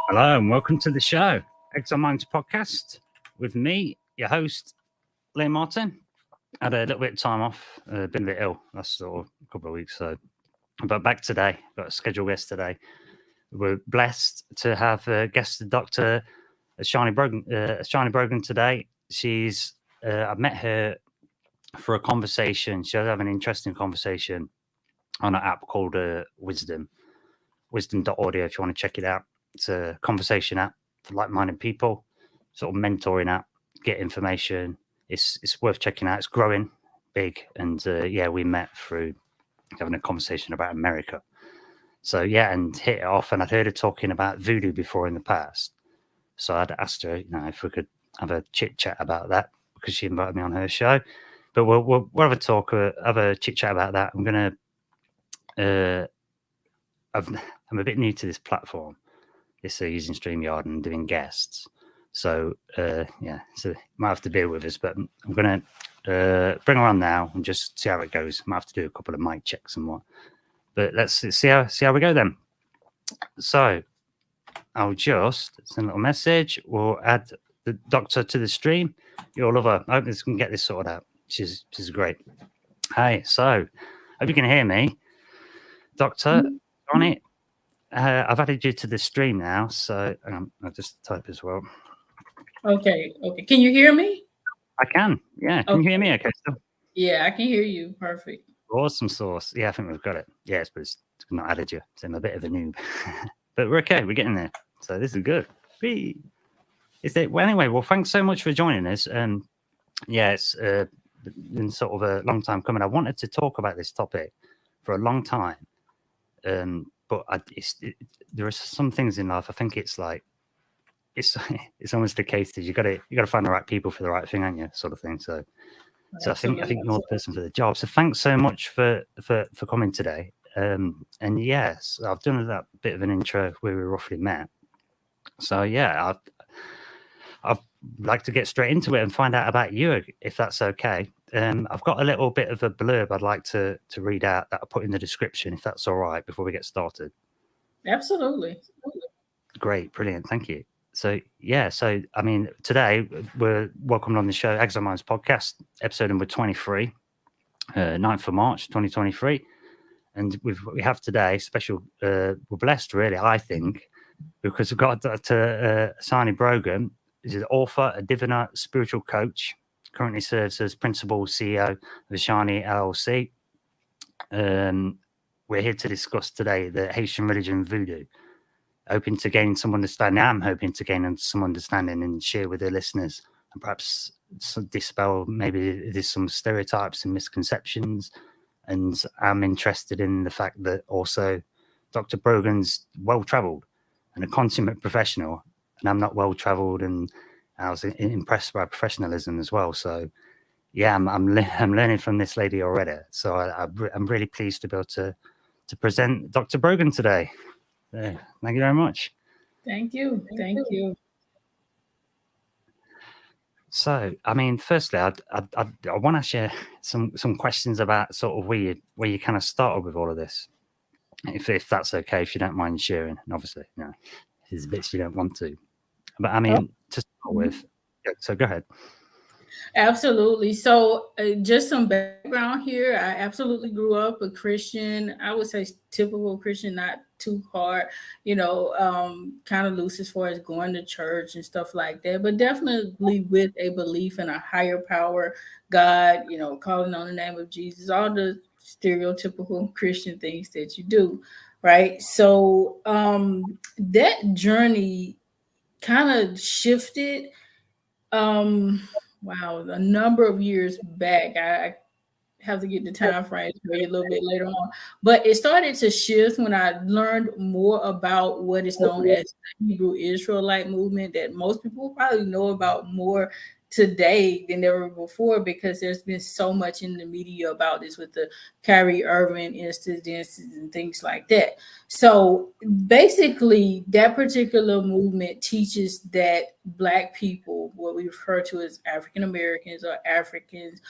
Hello and welcome to the show, Exiled Minds Podcast, with me, your host, Liam Martin. Had a little bit of time off, been a bit ill last sort of couple of weeks, but back today. Got a scheduled guest today. We're blessed to have guest Dr. Asanee Brogan today. I've met her for a conversation. She was having an interesting conversation on an app called Wisdom.audio if you want to check it out. It's a conversation app for like-minded people, sort of mentoring app, get information. It's worth checking out. It's growing big. And we met through having a conversation about America. So and hit it off. And I'd heard her talking about Vodou before in the past. So I'd asked her, if we could have a chit chat about that because she invited me on her show. But we'll have a talk, have a chit chat about that. I'm a bit new to this platform. Using StreamYard and doing guests. So you might have to bear with us, but I'm going to bring her on now and just see how it goes. Might have to do a couple of mic checks and what. But let's see how we go then. So I'll just send a little message. We'll add the doctor to the stream. You'll love her. I hope this can get this sorted out. She's great. Hi. So hope you can hear me. Doctor, on it. I've added you to the stream now, so I'll just type as well. Okay. Can you hear me? I can. Yeah. Can you hear me? Okay. So. Yeah, I can hear you. Perfect. Awesome sauce. Yeah, I think we've got it. Yes, but it's not added you, so I'm a bit of a noob. But we're okay. We're getting there. So this is good. Anyway, well, thanks so much for joining us. It's been sort of a long time coming. I wanted to talk about this topic for a long time. But there are some things in life. I think it's like it's almost the case that you got to find the right people for the right thing, aren't you? Sort of thing. So I think you're the person for the job. So thanks so much for coming today. And yes, I've done that bit of an intro where we roughly met. So I'd like to get straight into it and find out about you, if that's okay. I've got a little bit of a blurb I'd like to read out that I put in the description, if that's all right, before we get started. Absolutely. Great, brilliant, thank you. So today we're welcomed on the show, Exiled Minds Podcast, episode number 23, 9th of March, 2023. And we have today special, we're blessed really, I think, because we've got Dr. Asanee Brogan. He's an author, a diviner, spiritual coach, currently serves as principal CEO of Asanee LLC. We're here to discuss today the Haitian religion Vodou, hoping to gain some understanding. I'm hoping to gain some understanding and share with the listeners and perhaps dispel maybe there's some stereotypes and misconceptions. And I'm interested in the fact that also Dr. Brogan's well-traveled and a consummate professional, and I'm not well-traveled, and I was impressed by professionalism as well. So, I'm learning from this lady already. So I'm really pleased to be able to present Dr. Brogan today. Thank you very much. Thank you. So, firstly, I want to share some questions about sort of where you kind of started with all of this, if that's okay, if you don't mind sharing. And obviously, there's bits you don't want to. But to start with, so go ahead. Absolutely. So just some background here. I absolutely grew up a Christian. I would say typical Christian, not too hard, kind of loose as far as going to church and stuff like that, but definitely with a belief in a higher power, God, calling on the name of Jesus, all the stereotypical Christian things that you do, right? So that journey kind of shifted a number of years back. I have to get the time frame for you a little bit later on, but it started to shift when I learned more about what is known as the Hebrew Israelite movement, that most people probably know about more today than ever before, because there's been so much in the media about this with the Kyrie Irving incidents and things like that. So basically, that particular movement teaches that Black people, what we refer to as African Americans or Africans,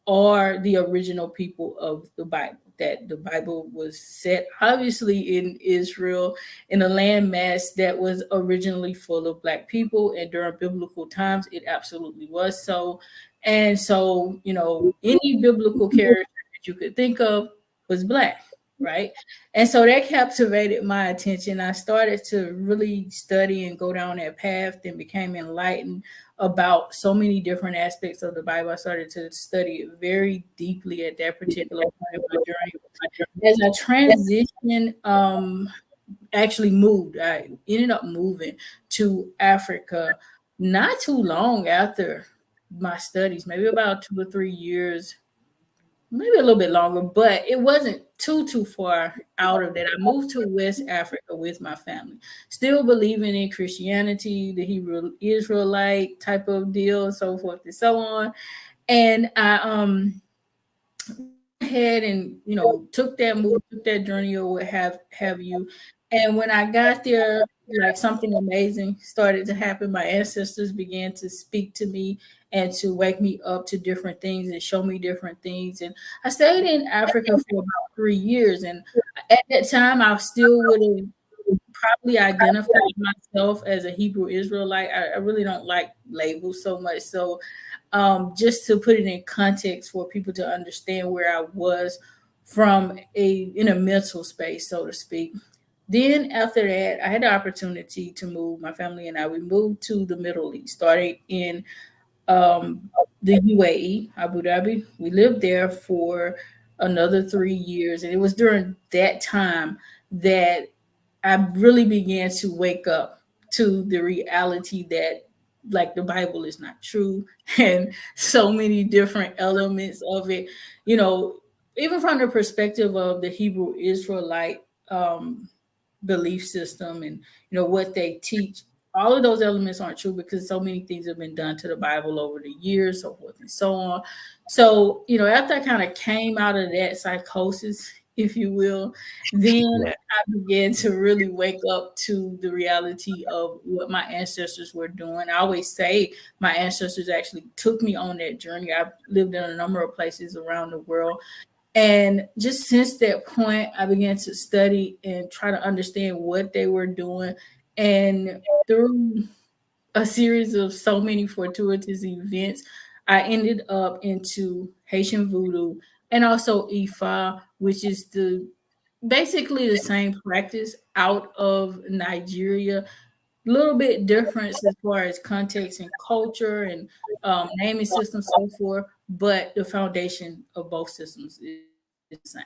are the original people of the Bible. that the Bible was set, obviously, in Israel, in a landmass that was originally full of Black people, and during biblical times, it absolutely was so. And so, any biblical character that you could think of was Black, right? And so that captivated my attention. I started to really study and go down that path, and became enlightened about so many different aspects of the Bible. I started to study it very deeply at that particular point in my journey. As I transitioned, actually moved. I ended up moving to Africa not too long after my studies, maybe about 2 or 3 years, maybe a little bit longer, but it wasn't too far out of that. I moved to West Africa with my family, still believing in Christianity, the Hebrew Israelite type of deal, so forth and so on. And I ahead and took that move, took that journey, or what have you. And when I got there, like, something amazing started to happen. My ancestors began to speak to me and to wake me up to different things and show me different things. And I stayed in Africa for about 3 years. And at that time, I still would have probably identified myself as a Hebrew Israelite. I really don't like labels so much. So just to put it in context for people to understand where I was from in a mental space, so to speak. Then after that, I had the opportunity to move. My family and we moved to the Middle East, started in the UAE, Abu Dhabi. We lived there for another 3 years. And it was during that time that I really began to wake up to the reality that, like, the Bible is not true, and so many different elements of it, even from the perspective of the Hebrew Israelite belief system, and what they teach. All of those elements aren't true, because so many things have been done to the Bible over the years, so forth and so on. So, after I kind of came out of that psychosis, if you will, then I began to really wake up to the reality of what my ancestors were doing. I always say my ancestors actually took me on that journey. I've lived in a number of places around the world. And just since that point, I began to study and try to understand what they were doing. And through a series of so many fortuitous events, I ended up into Haitian Vodou and also Ifa, which is basically the same practice out of Nigeria. A little bit different as far as context and culture and naming systems, so forth, but the foundation of both systems is the same.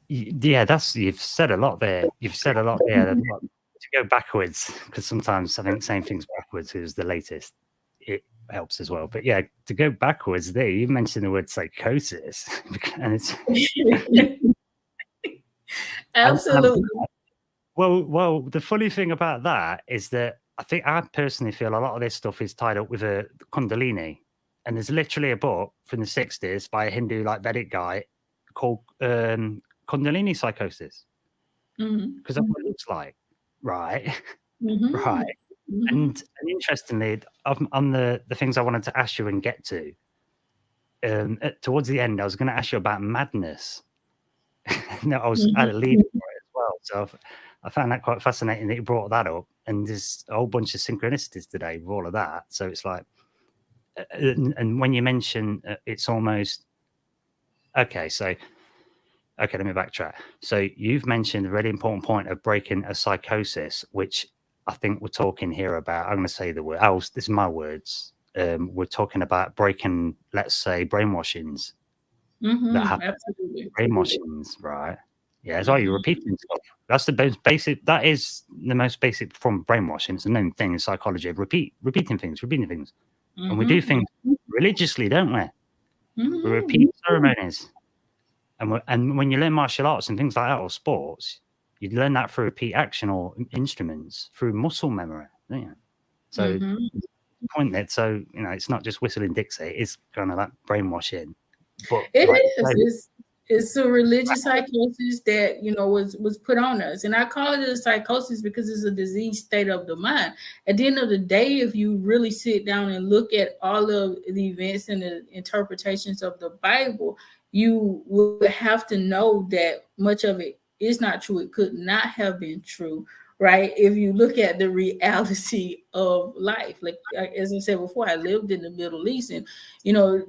Yeah, you've said a lot there. To go backwards, because sometimes I think saying things backwards is the latest. It helps as well. But yeah, to go backwards there, you mentioned the word psychosis, and it's absolutely. Well, the funny thing about that is that I personally feel a lot of this stuff is tied up with a Kundalini, and there's literally a book from the 60s by a Hindu Vedic guy called Kundalini Psychosis, because that's what it looks like, right? Right. And interestingly, on the things I wanted to ask you and get to, towards the end, I was going to ask you about madness. No, I had a lead for it as well. So I found that quite fascinating that you brought that up. And there's a whole bunch of synchronicities today with all of that. So it's like, and when you mention it's almost, okay, let me backtrack. So you've mentioned a really important point of breaking a psychosis, which I think we're talking here about. I'm going to say the word. This is my words. We're talking about breaking, let's say, brainwashings that happen. Absolutely. Brainwashings, right? Yeah, that's why you're repeating stuff. That's the most basic. That is the most basic form of brainwashing. It's a known thing in psychology of repeating things, and we do things religiously, don't we? We repeat ceremonies. And when you learn martial arts and things like that, or sports, you learn that through repeat action or instruments, through muscle memory. Don't you? So, point that. So it's not just whistling Dixie; it's kind of that brainwashing. But it's a religious psychosis that was put on us, and I call it a psychosis because it's a disease state of the mind. At the end of the day, if you really sit down and look at all of the events and the interpretations of the Bible, you would have to know that much of it is not true. It could not have been true, right? If you look at the reality of life, like as I said before, I lived in the Middle East, and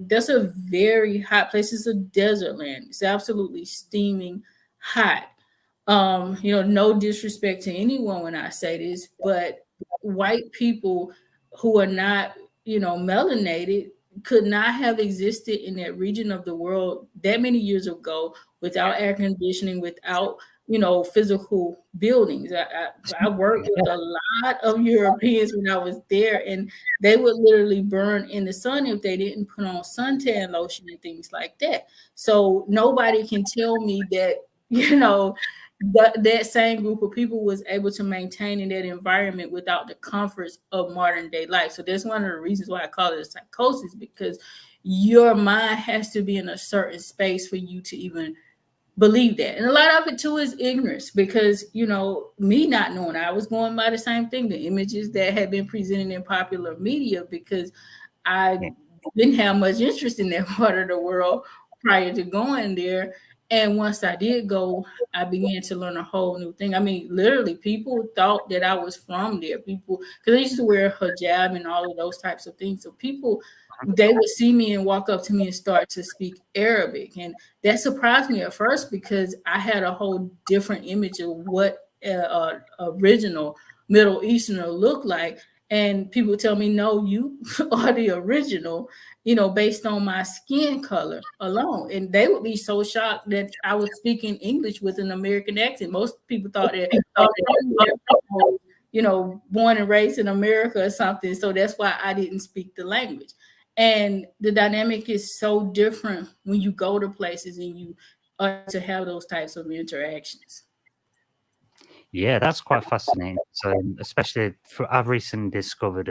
that's a very hot place. It's a desert land. It's absolutely steaming hot. No disrespect to anyone when I say this, but white people who are not, melanated could not have existed in that region of the world that many years ago without air conditioning, without physical buildings. I worked with a lot of Europeans when I was there, and they would literally burn in the sun if they didn't put on suntan lotion and things like that. So nobody can tell me that that same group of people was able to maintain in that environment without the comforts of modern day life. So that's one of the reasons why I call it a psychosis, because your mind has to be in a certain space for you to even believe that. And a lot of it too is ignorance, because me not knowing, I was going by the same thing, the images that had been presented in popular media, because I didn't have much interest in that part of the world prior to going there. And once I did go, I began to learn a whole new thing. I mean, literally, people thought that I was from there. People, because I used to wear hijab and all of those types of things. So people, they would see me and walk up to me and start to speak Arabic. And that surprised me at first, because I had a whole different image of what original Middle Easterner looked like. And people tell me, no, you are the original, based on my skin color alone. And they would be so shocked that I was speaking English with an American accent. Most people thought that I was, born and raised in America or something. So that's why I didn't speak the language. And the dynamic is so different when you go to places and you are to have those types of interactions. Yeah, that's quite fascinating. So, especially I've recently discovered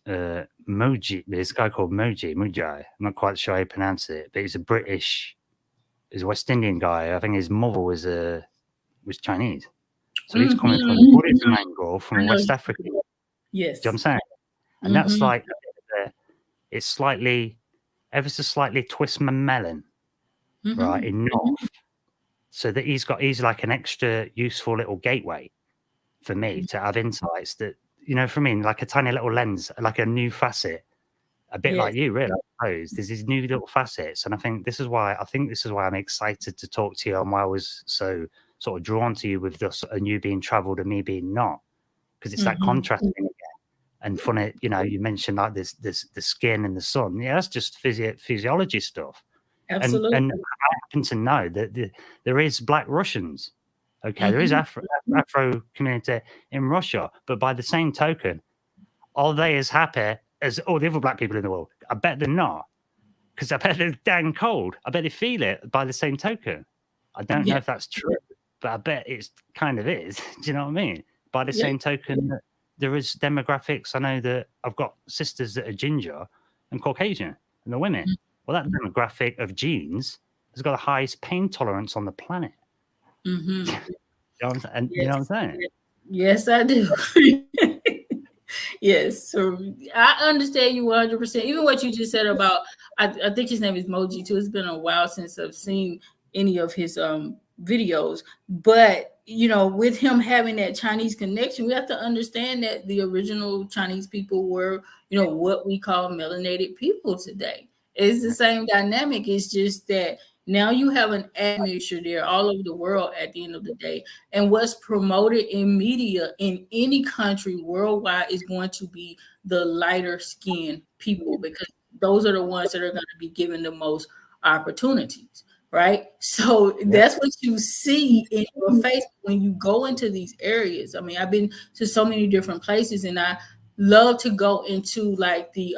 Moji. This guy called Mujai. I'm not quite sure how you pronounce it, but he's a West Indian guy. I think his mother was Chinese, so he's coming from the Buddhism angle from West Africa. Yes, do you know what I'm saying? And that's like it's slightly, ever so slightly twist my melon, right? Enough. So that he's like an extra useful little gateway for me to have insights that, for me, like a tiny little lens, like a new facet, a bit like you, really, I suppose. There's these new little facets. And I think this is why I'm excited to talk to you, and why I was so sort of drawn to you with this, and you being traveled and me being not, because it's that contrasting again. And funny, you mentioned like this, the skin and the sun. Yeah, that's just physiology stuff. Absolutely. And I happen to know that there is Black Russians. Okay, there is Afro community in Russia, but by the same token, are they as happy as all the other Black people in the world? I bet they're not, because I bet they're dang cold. I bet they feel it by the same token. I don't know if that's true, but I bet it kind of is. Do you know what I mean? By the same token, there is demographics. I know that I've got sisters that are ginger and Caucasian, and they're women. Well, that demographic of genes has got the highest pain tolerance on the planet. You know what I'm saying? Yes, I do. Yes, so I understand you 100%. Even what you just said about, I think his name is Moji too. It's been a while since I've seen any of his videos, but with him having that Chinese connection, we have to understand that the original Chinese people were, what we call melanated people today. It's the same dynamic. It's just that now you have an admixture there all over the world at the end of the day. And what's promoted in media in any country worldwide is going to be the lighter skinned people, because those are the ones that are going to be given the most opportunities, right? So that's what you see in your face when you go into these areas. I mean, I've been to so many different places, and I love to go into like the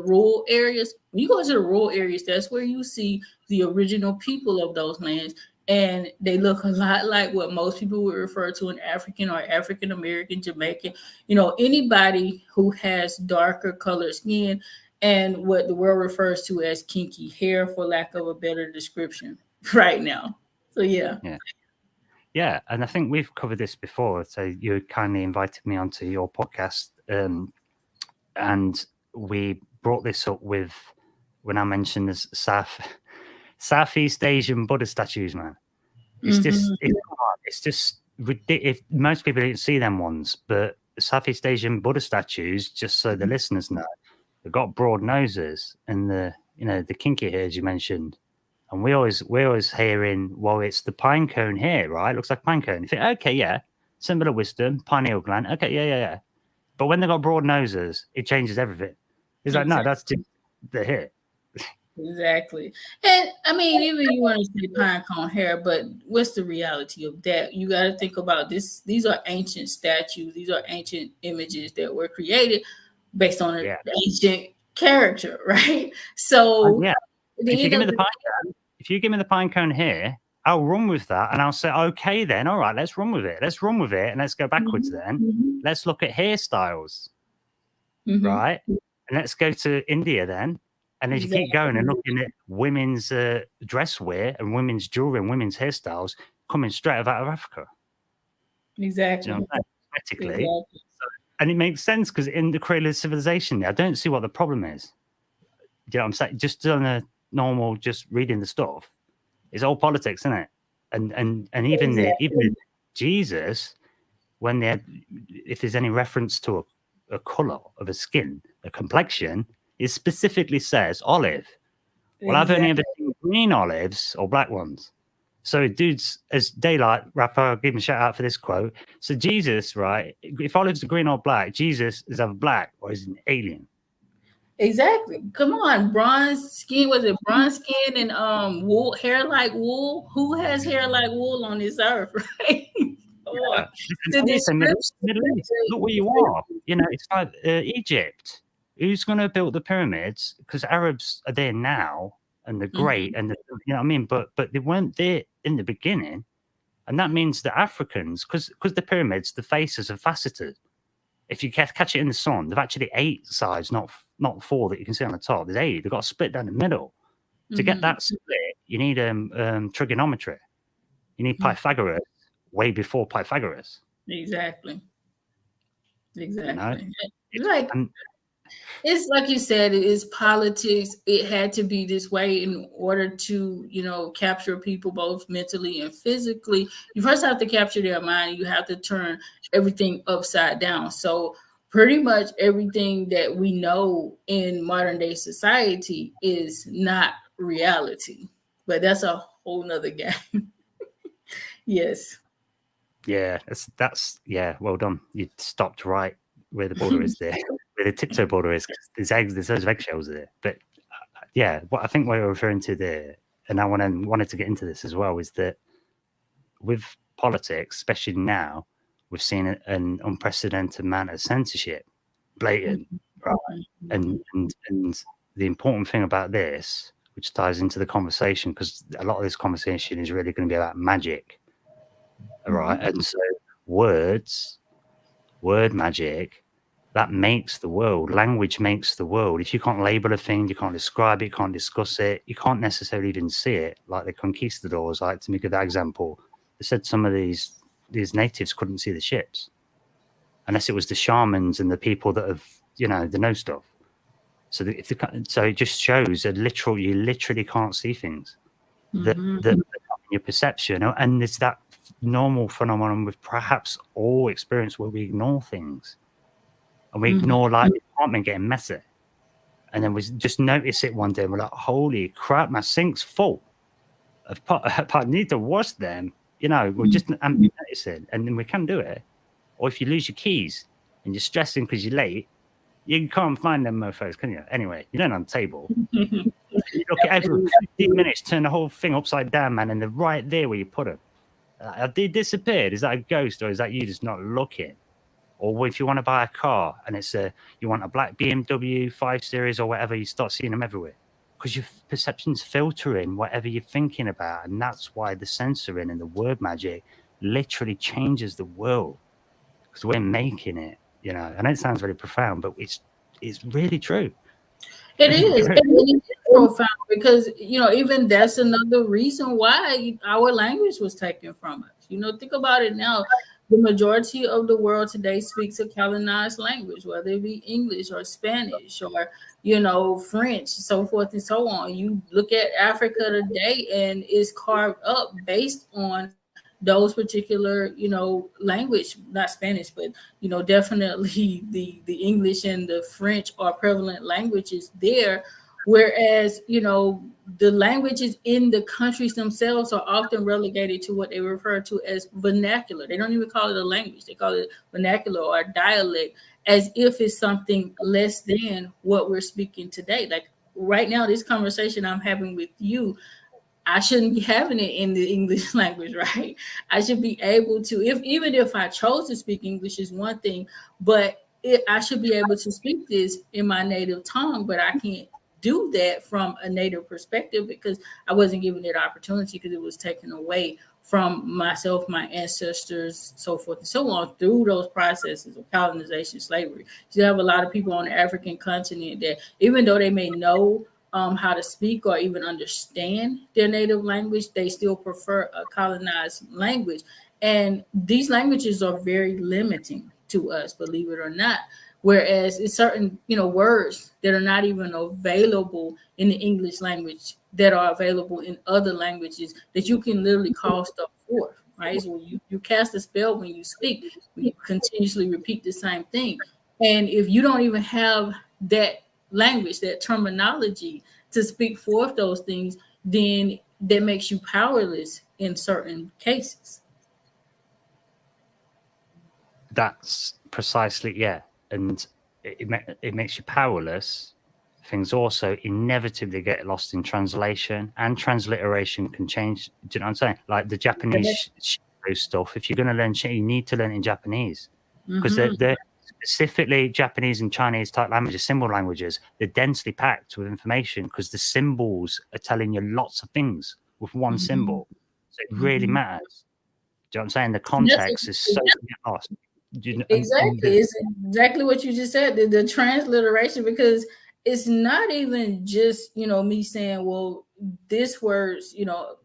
rural areas. When you go to the rural areas, that's where you see the original people of those lands, and they look a lot like what most people would refer to an African or African American, Jamaican, anybody who has darker colored skin and what the world refers to as kinky hair, for lack of a better description right now. So yeah, and I think we've covered this before. So you kindly invited me onto your podcast, and we brought this up with when I mentioned this Southeast Asian Buddha statues, man. It's just ridiculous. Most people didn't see them ones, but the Southeast Asian Buddha statues, just so the listeners know, they've got broad noses and the kinky hairs you mentioned. And we always hearing, well, it's the pine cone here, right? It looks like pine cone. You think, okay, yeah, symbol of wisdom, pineal gland. Okay, yeah. But when they got broad noses, it changes everything. It's like, no, that's just the hair. Exactly. And I mean, even you want to say pine cone hair, but what's the reality of that? You got to think about this. These are ancient statues. These are ancient images that were created based on an ancient character, right? So if you give me the pine cone here, I'll run with that, and I'll say, okay, then, all right, let's run with it, and let's go backwards. Then let's look at hairstyles, right? And let's go to India then. And as you keep going and looking at women's dress wear and women's jewelry and women's hairstyles coming straight out of Africa. Exactly. You know, exactly. And it makes sense because in the cradle of civilization, I don't see what the problem is. You know what I'm saying? Just on a normal, just reading the stuff, it's all politics, isn't it? And even Jesus, when if there's any reference to a color of a skin, a complexion, it specifically says olive. Well, I've only ever seen green olives or black ones. So dudes, as Daylight rapper, I'll give him a shout out for this quote. So Jesus, right? If olives are green or black, Jesus is either black or is an alien. Exactly. Come on, bronze skin. Was it bronze skin and wool, hair like wool? Who has hair like wool on this earth, right? Middle East. Look where you are. You know, it's like Egypt. Who's going to build the pyramids? Because Arabs are there now, and they're great, and you know what I mean. But they weren't there in the beginning, and that means the Africans, because the pyramids, the faces are faceted. If you catch it in the sun, they've actually 8 sides, not 4 that you can see on the top. There's 8. They've got split down the middle. To get that split, you need trigonometry. You need Pythagoras way before Pythagoras. Exactly. You know? It's like you said, it is politics. It had to be this way in order to, capture people both mentally and physically. You first have to capture their mind. You have to turn everything upside down. So pretty much everything that we know in modern day society is not reality. But that's a whole nother game. Yes. Yeah, that's well done. You stopped right where the border is there. Where the tiptoe border is, there's those eggshells there. But what I think what you're referring to there, and I wanted to get into this as well, is that with politics, especially now, we've seen an unprecedented amount of censorship, blatant, right? And the important thing about this, which ties into the conversation, because a lot of this conversation is really going to be about magic, right? And so word magic. That makes the world. Language makes the world. If you can't label a thing, you can't describe it, you can't discuss it, you can't necessarily even see it. Like the conquistadors, like to make that example, they said some of these natives couldn't see the ships unless it was the shamans and the people that have, they know stuff. So it just shows that you literally can't see things. That your perception, and there's that normal phenomenon with perhaps all experience where we ignore things. And we ignore like the apartment getting messy. And then we just notice it one day and we're like, holy crap, my sink's full. I need to wash them. We're just noticing. And then we can do it. Or if you lose your keys and you're stressing because you're late, you can't find them mofos, can you? Anyway, you don't on the table. You look at every 15 minutes, turn the whole thing upside down, man, and they're right there where you put them. They disappeared. Is that a ghost or is that you just not looking? Or if you want to buy a car and you want a black BMW 5 Series or whatever, you start seeing them everywhere because your perception's filtering whatever you're thinking about. And that's why the censoring and the word magic literally changes the world because we're making it, I know it sounds very profound, but it's really true. It is. It is profound because, even that's another reason why our language was taken from us. Think about it now. the majority of the world today speaks a colonized language, whether it be English or Spanish or, French, so forth and so on. You look at Africa today and it's carved up based on those particular, language, not Spanish, but, definitely the English and the French are prevalent languages there. Whereas, the languages in the countries themselves are often relegated to what they refer to as vernacular. They don't even call it a language. They call it vernacular or dialect, as if it's something less than what we're speaking today. Like right now, this conversation I'm having with you, I shouldn't be having it in the English language, right? I should be able to, even if I chose to speak English is one thing, but I should be able to speak this in my native tongue, but I can't do that from a native perspective because I wasn't given that opportunity because it was taken away from myself, my ancestors, so forth and so on through those processes of colonization, slavery. So you have a lot of people on the African continent that even though they may know how to speak or even understand their native language, they still prefer a colonized language. And these languages are very limiting to us, believe it or not. Whereas it's certain, words that are not even available in the English language that are available in other languages that you can literally call stuff forth, right? So you cast a spell when you speak, you continuously repeat the same thing. And if you don't even have that language, that terminology to speak forth those things, then that makes you powerless in certain cases. That's precisely, yeah. And it makes you powerless. Things also inevitably get lost in translation, and transliteration can change. Do you know what I'm saying? Like the Japanese stuff, if you're going to learn, you need to learn in Japanese because they're specifically Japanese and Chinese type languages, symbol languages. They're densely packed with information because the symbols are telling you lots of things with one symbol. So it really matters. Do you know what I'm saying? The context is so lost. Exactly. It's exactly what you just said, the transliteration, because it's not even just, me saying, well, this word's,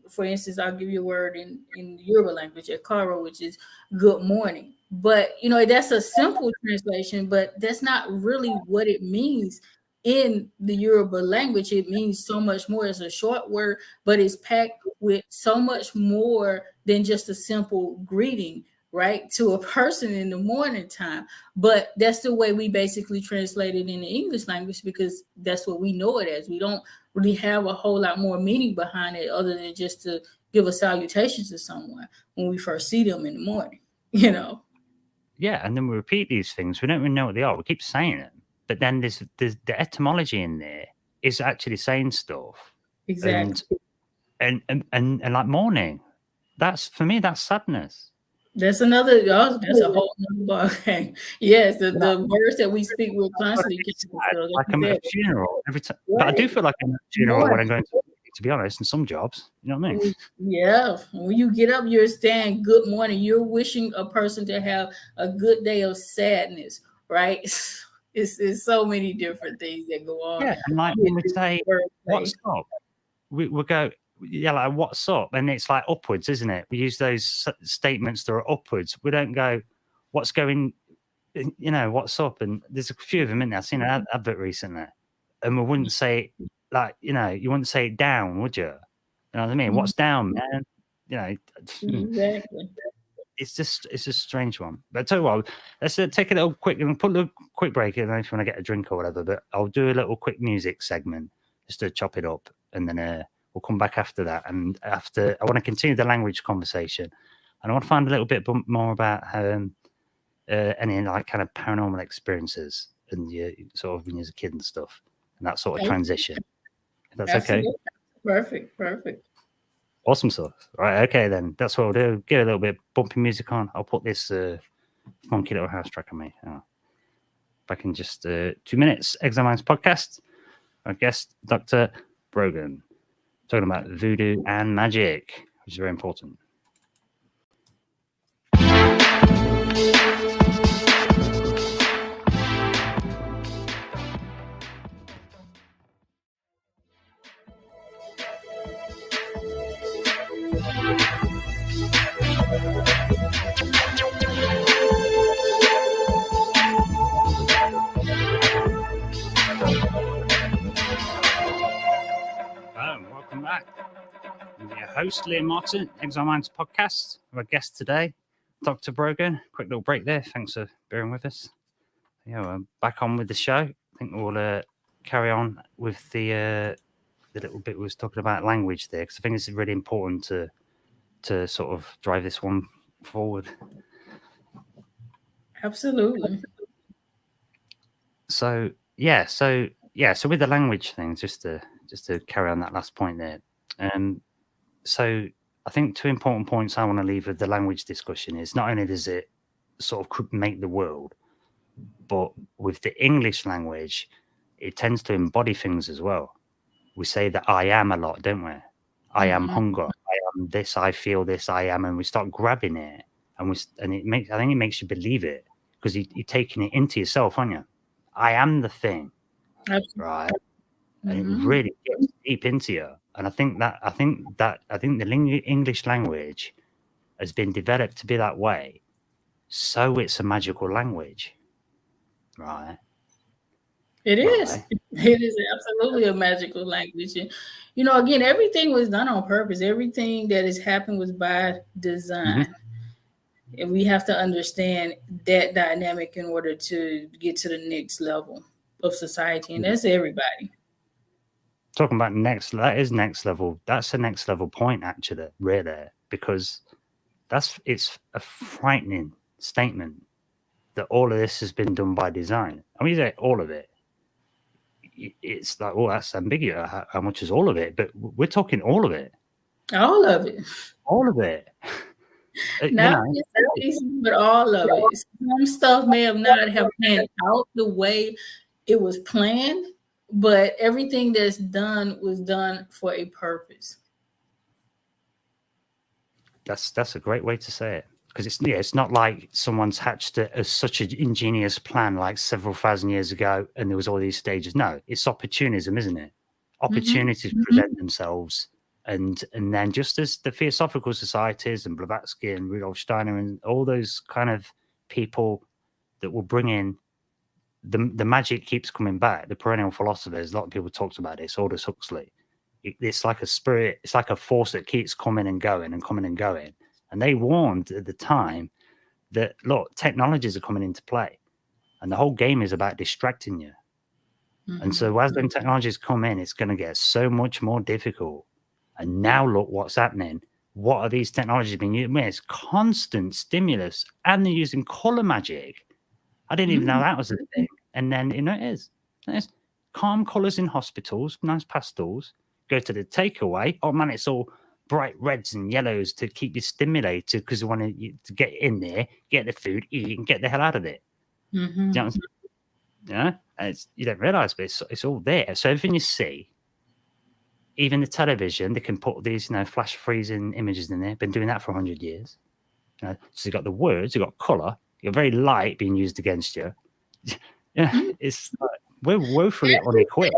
for instance, I'll give you a word in Yoruba language, ekaro, which is good morning. But, that's a simple translation, but that's not really what it means in the Yoruba language. It means so much more. It's a short word, but it's packed with so much more than just a simple greeting, right, to a person in the morning time. But that's the way we basically translate it in the English language because that's what we know it as. We don't really have a whole lot more meaning behind it other than just to give a salutation to someone when we first see them in the morning, Yeah, and then we repeat these things. We don't even know what they are. We keep saying them. But then there's the etymology in there is actually saying stuff. Exactly. And like morning, that's, for me, that's sadness. That's another. That's a whole other ball game. Yes, the words that we speak with constantly. Like I'm at a funeral every time, right. But I do feel like I'm at a funeral when I'm going to be honest. In some jobs, you know what I mean? Yeah, when you get up, you're saying good morning. You're wishing a person to have a good day of sadness, right? It's so many different things that go on. Yeah, and like when we say what's up, we go. Yeah, like what's up, and it's like upwards, isn't it? We use those statements that are upwards. We don't go, what's going, what's up? And there's a few of them in there. I've seen an advert recently, and we wouldn't say like, you wouldn't say it down, would you? You know what I mean? What's down, man? Exactly. It's a strange one. But I tell you what, let's take a little quick and put a little quick break. I don't know if you want to get a drink or whatever, but I'll do a little quick music segment just to chop it up, and then we'll come back after that. And after, I want to continue the language conversation, and I want to find a little bit more about any like kind of paranormal experiences and your sort of when you was a kid and stuff, and that sort of transition. If that's Absolutely. Okay. Perfect. Awesome stuff. Right. Okay, then that's what I'll do. Get a little bit of bumpy music on. I'll put this funky little house track on me. Back in just 2 minutes. Exiled Minds Podcast. Our guest, Dr. Brogan, talking about voodoo and magic, which is very important. host, Liam Martin, Exiled Minds Podcast. Our guest today, Dr. Brogan. Quick little break there. Thanks for bearing with us. Yeah, we're back on with the show. I think we'll carry on with the little bit we was talking about language there, because I think it's really important to sort of drive this one forward. Absolutely. So with the language thing, just to carry on that last point there. So I think two important points I want to leave with the language discussion is not only does it sort of make the world, but with the English language, it tends to embody things as well. We say that I am a lot, don't we? I am hunger. I am this. I feel this. I am, and we start grabbing it, and I think it makes you believe it, because you're taking it into yourself, aren't you? I am the thing, right? And it really gets deep into you. And I think the English language has been developed to be that way, so it's a magical language, right? It is. Right. It is absolutely a magical language. And, again, everything was done on purpose. Everything that has happened was by design. And we have to understand that dynamic in order to get to the next level of society. And that's everybody. Talking about that is next level. That's a next level point, actually, really, because it's a frightening statement that all of this has been done by design. I mean, you say all of it. It's like, well, that's ambiguous. How much is all of it? But we're talking all of it. All of it. All of it. Not just but all of it. Some stuff may not have planned out the way it was planned, but everything that's done was done for a purpose. That's a great way to say it, because it's not like someone's hatched such an ingenious plan like several thousand years ago, and there was all these stages. No, it's opportunism, isn't it? Opportunities present themselves, and then just as the Theosophical Societies and Blavatsky and Rudolf Steiner and all those kind of people that will bring in the magic keeps coming back. The perennial philosophers, a lot of people talked about this. Aldous Huxley. It's like a spirit. It's like a force that keeps coming and going and coming and going. And they warned at the time that, look, technologies are coming into play, and the whole game is about distracting you. And so as when technologies come in, it's going to get so much more difficult. And now look what's happening. What are these technologies being used? It's constant stimulus, and they're using color magic. I didn't even know that was a thing. And then, it is. There's calm colors in hospitals, nice pastels. Go to the takeaway. Oh, man, it's all bright reds and yellows to keep you stimulated, because you want to get in there, get the food, eat, and get the hell out of it. You know what I'm saying? You don't realize, but it's all there. So everything you see, even the television, they can put these, flash freezing images in there. Been doing that for 100 years. So you've got the words, you've got color, you're very light being used against you. It's like, we're woefully unequipped.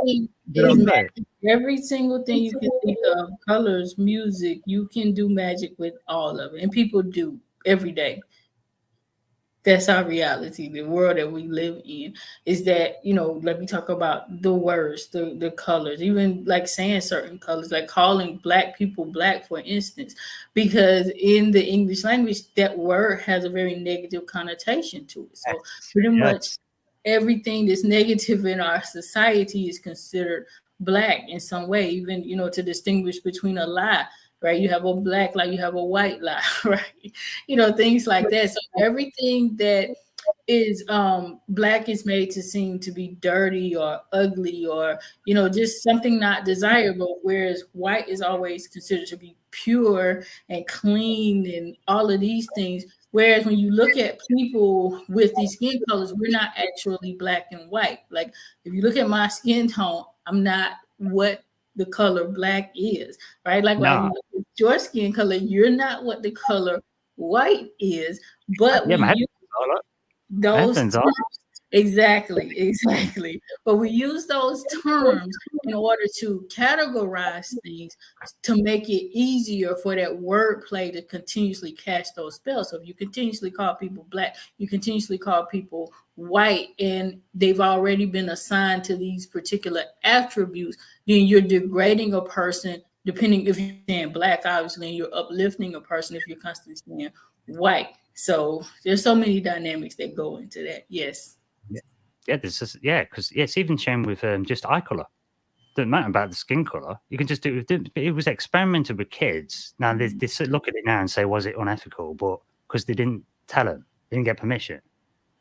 Every single thing you can think of, colors, music, you can do magic with all of it. And people do every day. That's our reality. The world that we live in is that, like we talk about the words, the colors, even like saying certain colors, like calling Black people Black, for instance, because in the English language, that word has a very negative connotation to it. So pretty much everything that's negative in our society is considered Black in some way, even, to distinguish between a lie. Right, you have a black lie, you have a white lie, right? Things like that. So everything that is Black is made to seem to be dirty or ugly or, just something not desirable, whereas white is always considered to be pure and clean and all of these things. Whereas when you look at people with these skin colors, we're not actually Black and white. Like if you look at my skin tone, I'm not what the color Black is, right? Like when you look at your skin color, you're not what the color white is, but we use those terms. Exactly. But we use those terms in order to categorize things to make it easier for that wordplay to continuously cast those spells. So if you continuously call people Black, you continuously call people white, and they've already been assigned to these particular attributes, then you're degrading a person depending if you're saying black, obviously, and you're uplifting a person if you're constantly saying white. So there's so many dynamics that go into that. Yes. Yeah, because it's even shown with just eye color. Doesn't matter about the skin color. You can just do it. It was experimented with kids. Now they look at it now and say, was it unethical? But because they didn't tell them, they didn't get permission,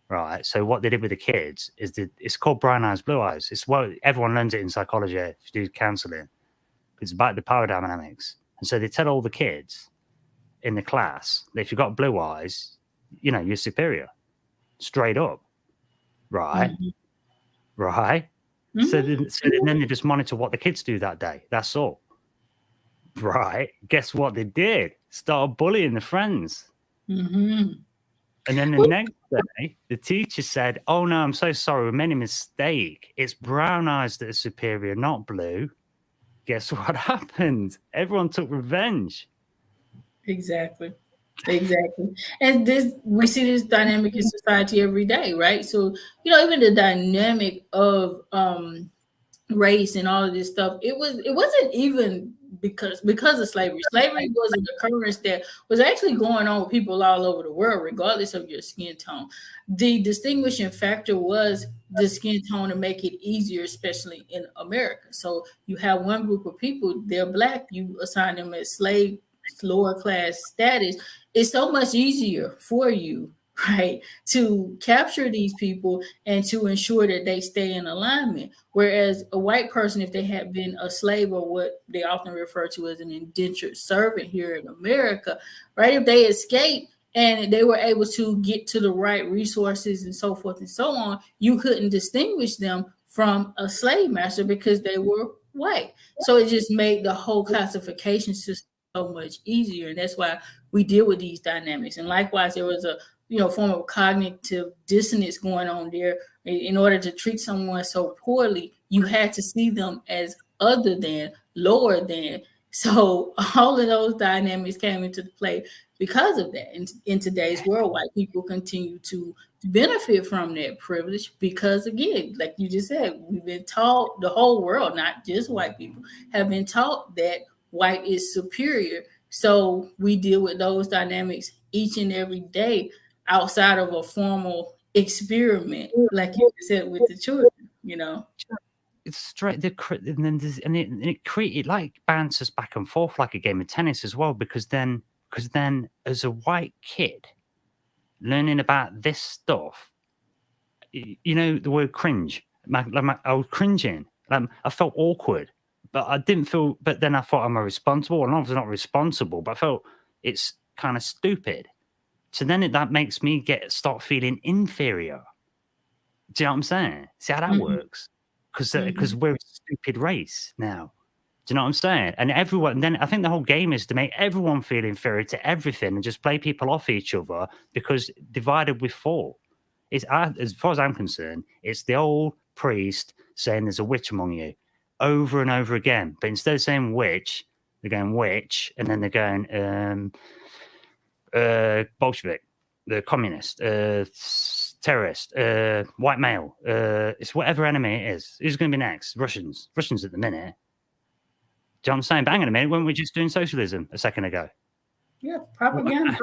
right? So what they did with the kids is it's called brown eyes, blue eyes. It's what everyone learns it in psychology if you do counseling. It's about the power dynamics, and so they tell all the kids in the class that if you've got blue eyes, you're superior, straight up, right? Mm-hmm. Right. Mm-hmm. So then they just monitor what the kids do that day. That's all. Right. Guess what they did? Start bullying the friends. Mm-hmm. And then the next day, the teacher said, "Oh, no, I'm so sorry. We made a mistake. It's brown eyes that are superior, not blue." Guess what happened? Everyone took revenge. Exactly. And we see this dynamic in society every day, right? So, even the dynamic of race and all of this stuff, it wasn't even because of slavery. Slavery was an occurrence that was actually going on with people all over the world, regardless of your skin tone. The distinguishing factor was the skin tone to make it easier, especially in America. So you have one group of people, they're black, you assign them as slave, lower class status. It's so much easier for you, right, to capture these people and to ensure that they stay in alignment. Whereas a white person, if they had been a slave or what they often refer to as an indentured servant here in America, right, if they escaped and they were able to get to the right resources and so forth and so on, you couldn't distinguish them from a slave master because they were white. So it just made the whole classification system so much easier. And that's why we deal with these dynamics. And likewise, there was a form of cognitive dissonance going on there. In order to treat someone so poorly, you had to see them as other than, lower than. So all of those dynamics came into play because of that. In today's world, white people continue to benefit from that privilege because, again, like you just said, we've been taught, the whole world, not just white people, have been taught that white is superior. So we deal with those dynamics each and every day outside of a formal experiment, like you said, with the children, It's straight, it like bounces back and forth like a game of tennis as well, because then as a white kid learning about this stuff, the word cringe, I was cringing. I felt awkward. But I didn't feel, but then I thought, am I responsible? And I was not responsible, but I felt it's kind of stupid. So then that makes me start feeling inferior. Do you know what I'm saying? See how that works? Because we're a stupid race now. Do you know what I'm saying? And then I think the whole game is to make everyone feel inferior to everything and just play people off each other, because divided we fall. As far as I'm concerned, it's the old priest saying there's a witch among you. Over and over again, but instead of saying witch, they're going witch, and then they're going Bolshevik, the communist, terrorist, white male. It's whatever enemy it is. Who's going to be next? Russians at the minute. Do you know what I'm saying? But hang on a minute, weren't we just doing socialism a second ago? Yeah, propaganda.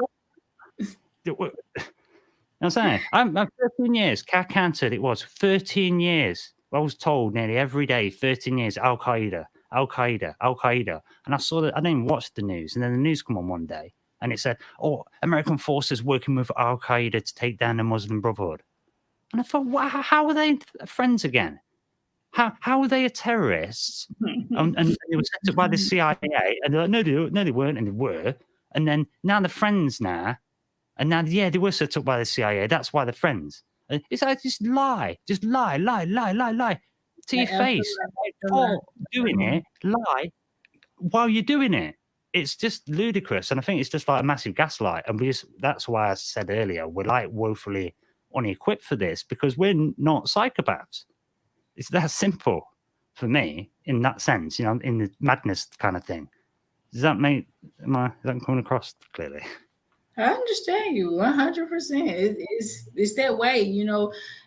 I'm saying, I'm 13 years. Counted, it was 13 years. I was told nearly every day, 13 years, Al Qaeda. And I saw that, I didn't watch the news. And then the news come on one day and it said, American forces working with Al Qaeda to take down the Muslim Brotherhood. And I thought, wow, how are they friends again? How are they a terrorists? and they were set up by the CIA. And they're like, no, they weren't. And they were. And then now they're friends now. And now, they were set up by the CIA. That's why they're friends. It's like, just lie to your face. Doing it, lie while you're doing it. It's just ludicrous. And I think it's just like a massive gaslight. And that's why I said earlier, we're like woefully unequipped for this, because we're not psychopaths. It's that simple for me in that sense, in the madness kind of thing. Does that is that coming across clearly? I understand you 100%. It's that way,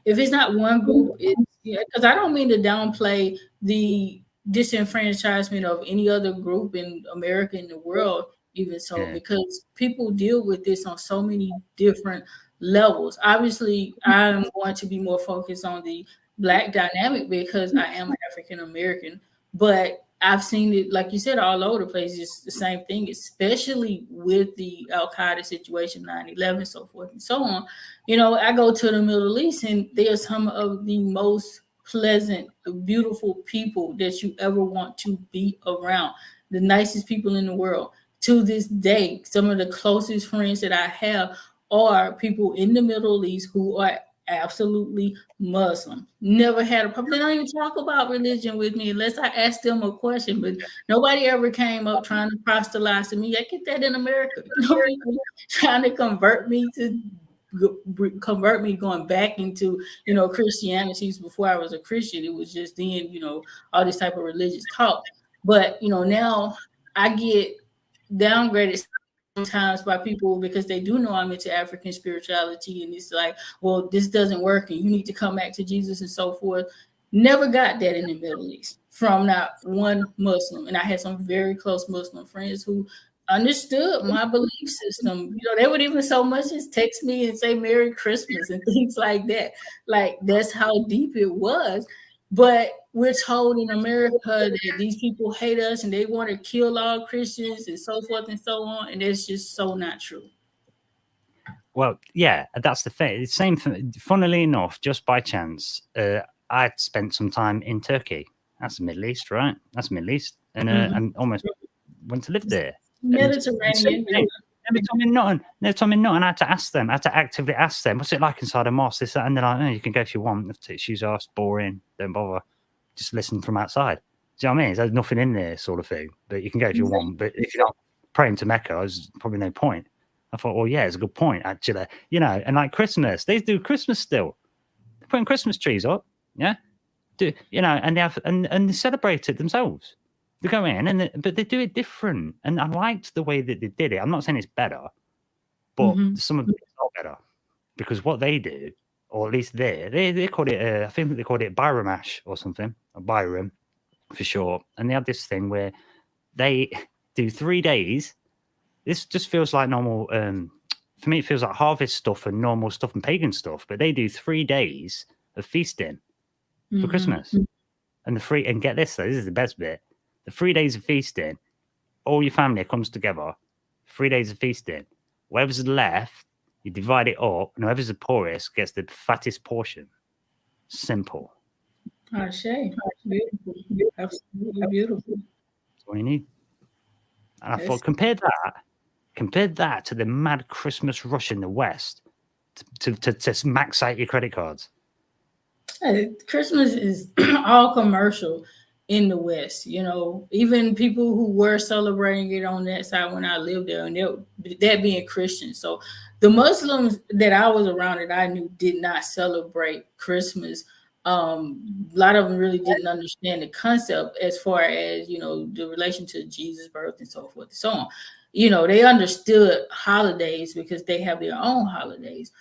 if it's not one group, because I don't mean to downplay the disenfranchisement of any other group in America, in the world, even so, because people deal with this on so many different levels. Obviously, I'm going to be more focused on the Black dynamic because I am African American, but I've seen it, like you said, all over the place. It's the same thing, especially with the Al Qaeda situation, 9/11, so forth and so on. I go to the Middle East, and they're some of the most pleasant, beautiful people that you ever want to be around. The nicest people in the world. To this day, some of the closest friends that I have are people in the Middle East who are absolutely Muslim. Never had a problem. They don't even talk about religion with me unless I ask them a question. But nobody ever came up trying to proselytize to me. I get that in America. People trying to convert me going back into Christianity. Before I was a Christian, it was just then all this type of religious talk. But now I get downgraded sometimes by people because they do know I'm into African spirituality, and it's like, well, this doesn't work and you need to come back to Jesus and so forth. Never got that in the Middle East from not one Muslim. And I had some very close Muslim friends who understood my belief system. They would even so much as text me and say Merry Christmas and things like that. Like, that's how deep it was. But we're told in America that these people hate us and they want to kill all Christians and so forth and so on. And it's just so not true. Well, yeah, that's the thing. It's same thing. Funnily enough, just by chance, I spent some time in Turkey. That's the Middle East, right? That's the Middle East. And and almost went to live there. Mediterranean. Every time in Nottingham, I had to ask them. I had to actively ask them, what's it like inside a mosque? This, that, and they're like, oh, you can go if you want. Have to take shoes off. It's boring. Don't bother. Just listen from outside. Do you know what I mean? There's nothing in there, sort of thing. But you can go if you want. But if you're not praying to Mecca, there's probably no point. I thought, well, yeah, it's a good point, actually. And like Christmas, they do Christmas still. They're putting Christmas trees up, yeah. And they have and they celebrate it themselves. They go in but they do it different, and I liked the way that they did it. I'm not saying it's better, but some of it's not better because what they do, or at least they called it, I think they called it Byram-ash or something, or Byram for short. And they have this thing where they do 3 days. This just feels like normal. For me, it feels like harvest stuff and normal stuff and pagan stuff. But they do 3 days of feasting for Christmas, and get this. This is the best bit. The 3 days of feasting, all your family comes together. 3 days of feasting. Whatever's left, you divide it up, and whoever's the poorest gets the fattest portion. Simple. Beautiful. Absolutely beautiful. That's all you need. And I thought, compare that to the mad Christmas rush in the West to max out your credit cards. Christmas is all commercial in the West. Even people who were celebrating it on that side when I lived there, and that being Christian. So the Muslims that I was around that I knew did not celebrate Christmas. A lot of them really didn't understand the concept as far as, the relation to Jesus' birth and so forth and so on. They understood holidays because they have their own holidays.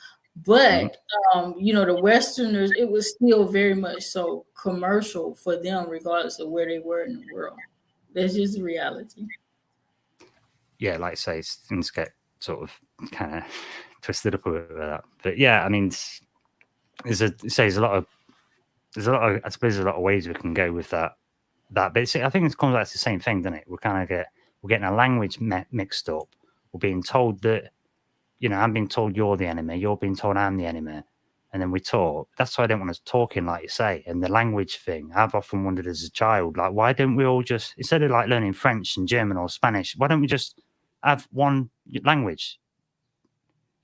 But, the Westerners, it was still very much so commercial for them, regardless of where they were in the world. That's just the reality. Yeah, like I say, things get sort of kind of twisted up a bit with that. But yeah, I mean, there's a lot of, I suppose there's a lot of ways we can go with that. But I think it comes back to the same thing, doesn't it? We're getting a language mixed up. We're being told that, I'm being told you're the enemy. You're being told I'm the enemy. And then we talk. That's why I don't want us talking, like you say. And the language thing, I've often wondered as a child, like, why don't we all just, instead of like learning French and German or Spanish, why don't we just have one language?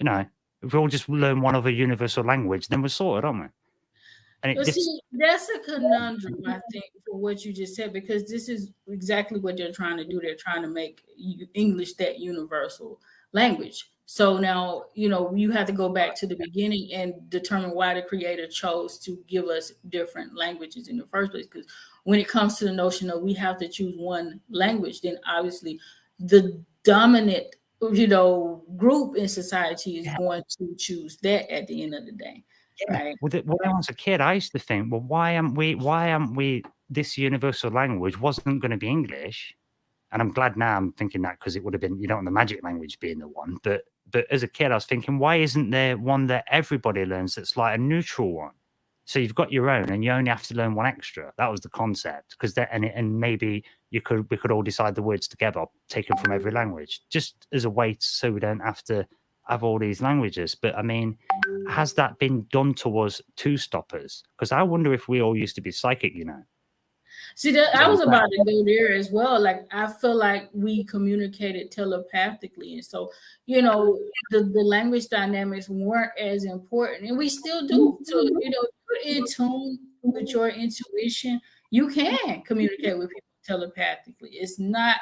If we all just learn one other universal language, then we're sorted, aren't we? And that's a conundrum, I think, for what you just said, because this is exactly what they're trying to do. They're trying to make English that universal language. So now, you have to go back to the beginning and determine why the creator chose to give us different languages in the first place. Because when it comes to the notion of we have to choose one language, then obviously the dominant group in society is going to choose that at the end of the day. Right. When I was a kid, I used to think, well, why aren't we this universal language wasn't going to be English? And I'm glad now I'm thinking that, because it would have been, you don't want the magic language being the one. But as a kid, I was thinking, why isn't there one that everybody learns that's like a neutral one? So you've got your own and you only have to learn one extra. That was the concept. Because and maybe we could all decide the words together, taken from every language, just as a way so we don't have to have all these languages. But I mean, has that been done to us to stop us? Because I wonder if we all used to be psychic, See, that I was about to go there as well. Like, I feel like we communicated telepathically, and so the language dynamics weren't as important, and we still do. So you're in tune with your intuition. You can communicate with people telepathically. It's not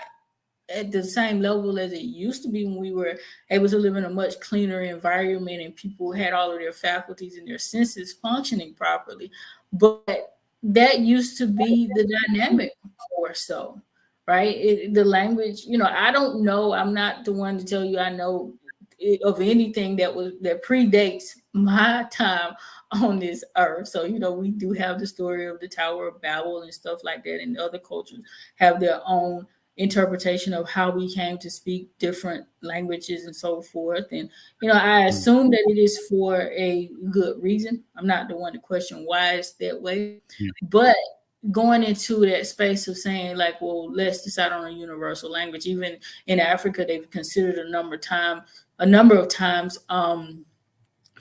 at the same level as it used to be when we were able to live in a much cleaner environment and people had all of their faculties and their senses functioning properly. But that used to be the dynamic more so, right? The language, I don't know. I'm not the one to tell you I know of anything that predates my time on this earth. So, we do have the story of the Tower of Babel and stuff like that, and other cultures have their own interpretation of how we came to speak different languages and so forth. And I assume that it is for a good reason. I'm not the one to question why it's that way. But going into that space of saying, like, well, let's decide on a universal language. Even in Africa, they've considered a number of times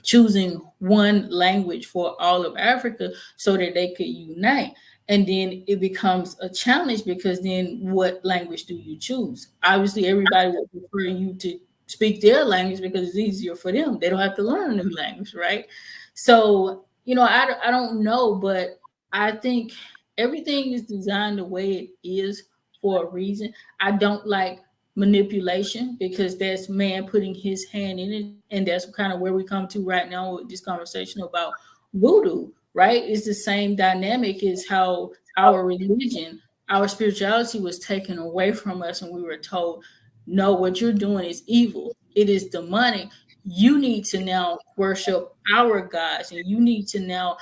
choosing one language for all of Africa so that they could unite. And then it becomes a challenge, because then what language do you choose? Obviously, everybody will prefer you to speak their language because it's easier for them. They don't have to learn a new language, right? So, I don't know, but I think everything is designed the way it is for a reason. I don't like manipulation, because that's man putting his hand in it. And that's kind of where we come to right now with this conversation about voodoo. Right? It's the same dynamic as how our religion, our spirituality was taken away from us, and we were told, no, what you're doing is evil. It is demonic. You need to now worship our gods, and you need to now,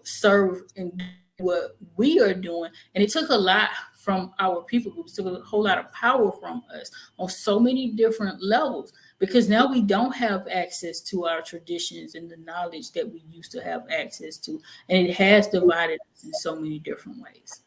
serve and do what we are doing. And it took a lot from our people groups, took a whole lot of power from us on so many different levels, because now we don't have access to our traditions and the knowledge that we used to have access to. And it has divided us in so many different ways.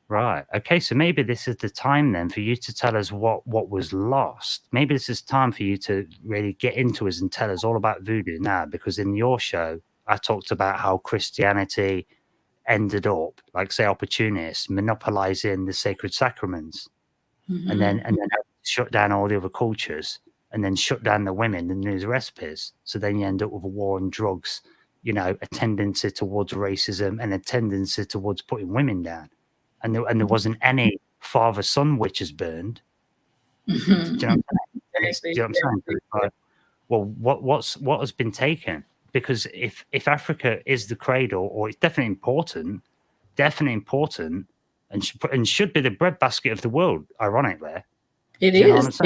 Right. Okay. So maybe this is the time then for you to tell us what was lost. Maybe this is time for you to really get into us and tell us all about voodoo now, because in your show, I talked about how Christianity ended up, like, say, opportunists monopolizing the sacred sacraments, and then shut down all the other cultures, and then shut down the women and those recipes. So then you end up with a war on drugs, a tendency towards racism and a tendency towards putting women down. And there wasn't any father-son witches burned. Do you know what I'm saying? Like, well, what has been taken? Because if Africa is the cradle, or it's definitely important, and should be the breadbasket of the world, ironically. It is.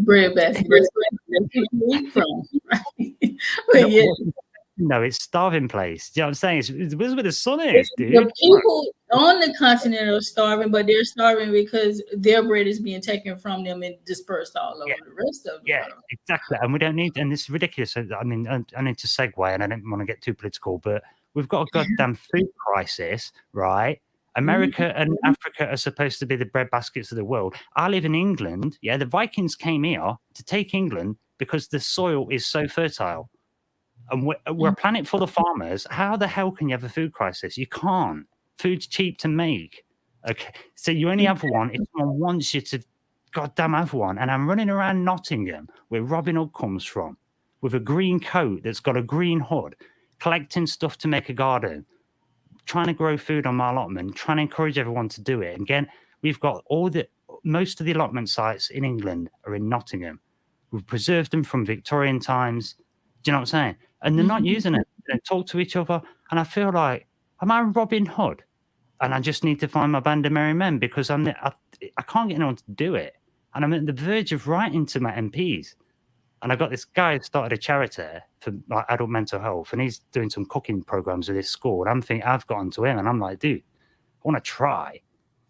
Breadbasket. That's where people eat from. Right? But yeah. No, it's starving place. Do you know what I'm saying? It's where the sun is, dude. The people on the continent are starving, but they're starving because their bread is being taken from them and dispersed all over the rest of the world. Exactly. And we don't need, and this is ridiculous. I mean, I need to segue, and I don't want to get too political, but we've got a goddamn food crisis, right? America and Africa are supposed to be the breadbaskets of the world. I live in England. Yeah, the Vikings came here to take England because the soil is so fertile. And we're a planet full of farmers. How the hell can you have a food crisis? You can't. Food's cheap to make. Okay, so you only have one if someone wants you to goddamn have one. And I'm running around Nottingham, where Robin Hood comes from, with a green coat that's got a green hood, collecting stuff to make a garden, trying to grow food on my allotment, trying to encourage everyone to do it. And again, we've got most of the allotment sites in England are in Nottingham. We've preserved them from Victorian times. Do you know what I'm saying? And they're not using it. They don't talk to each other. And I feel like, am I Robin Hood? And I just need to find my band of merry men, because I can't get anyone to do it. and I'm at the verge of writing to my MPs. And I got this guy who started a charity for like adult mental health, and he's doing some cooking programs with his school. And I'm thinking, I've gotten to him, and I'm like, dude, I want to try,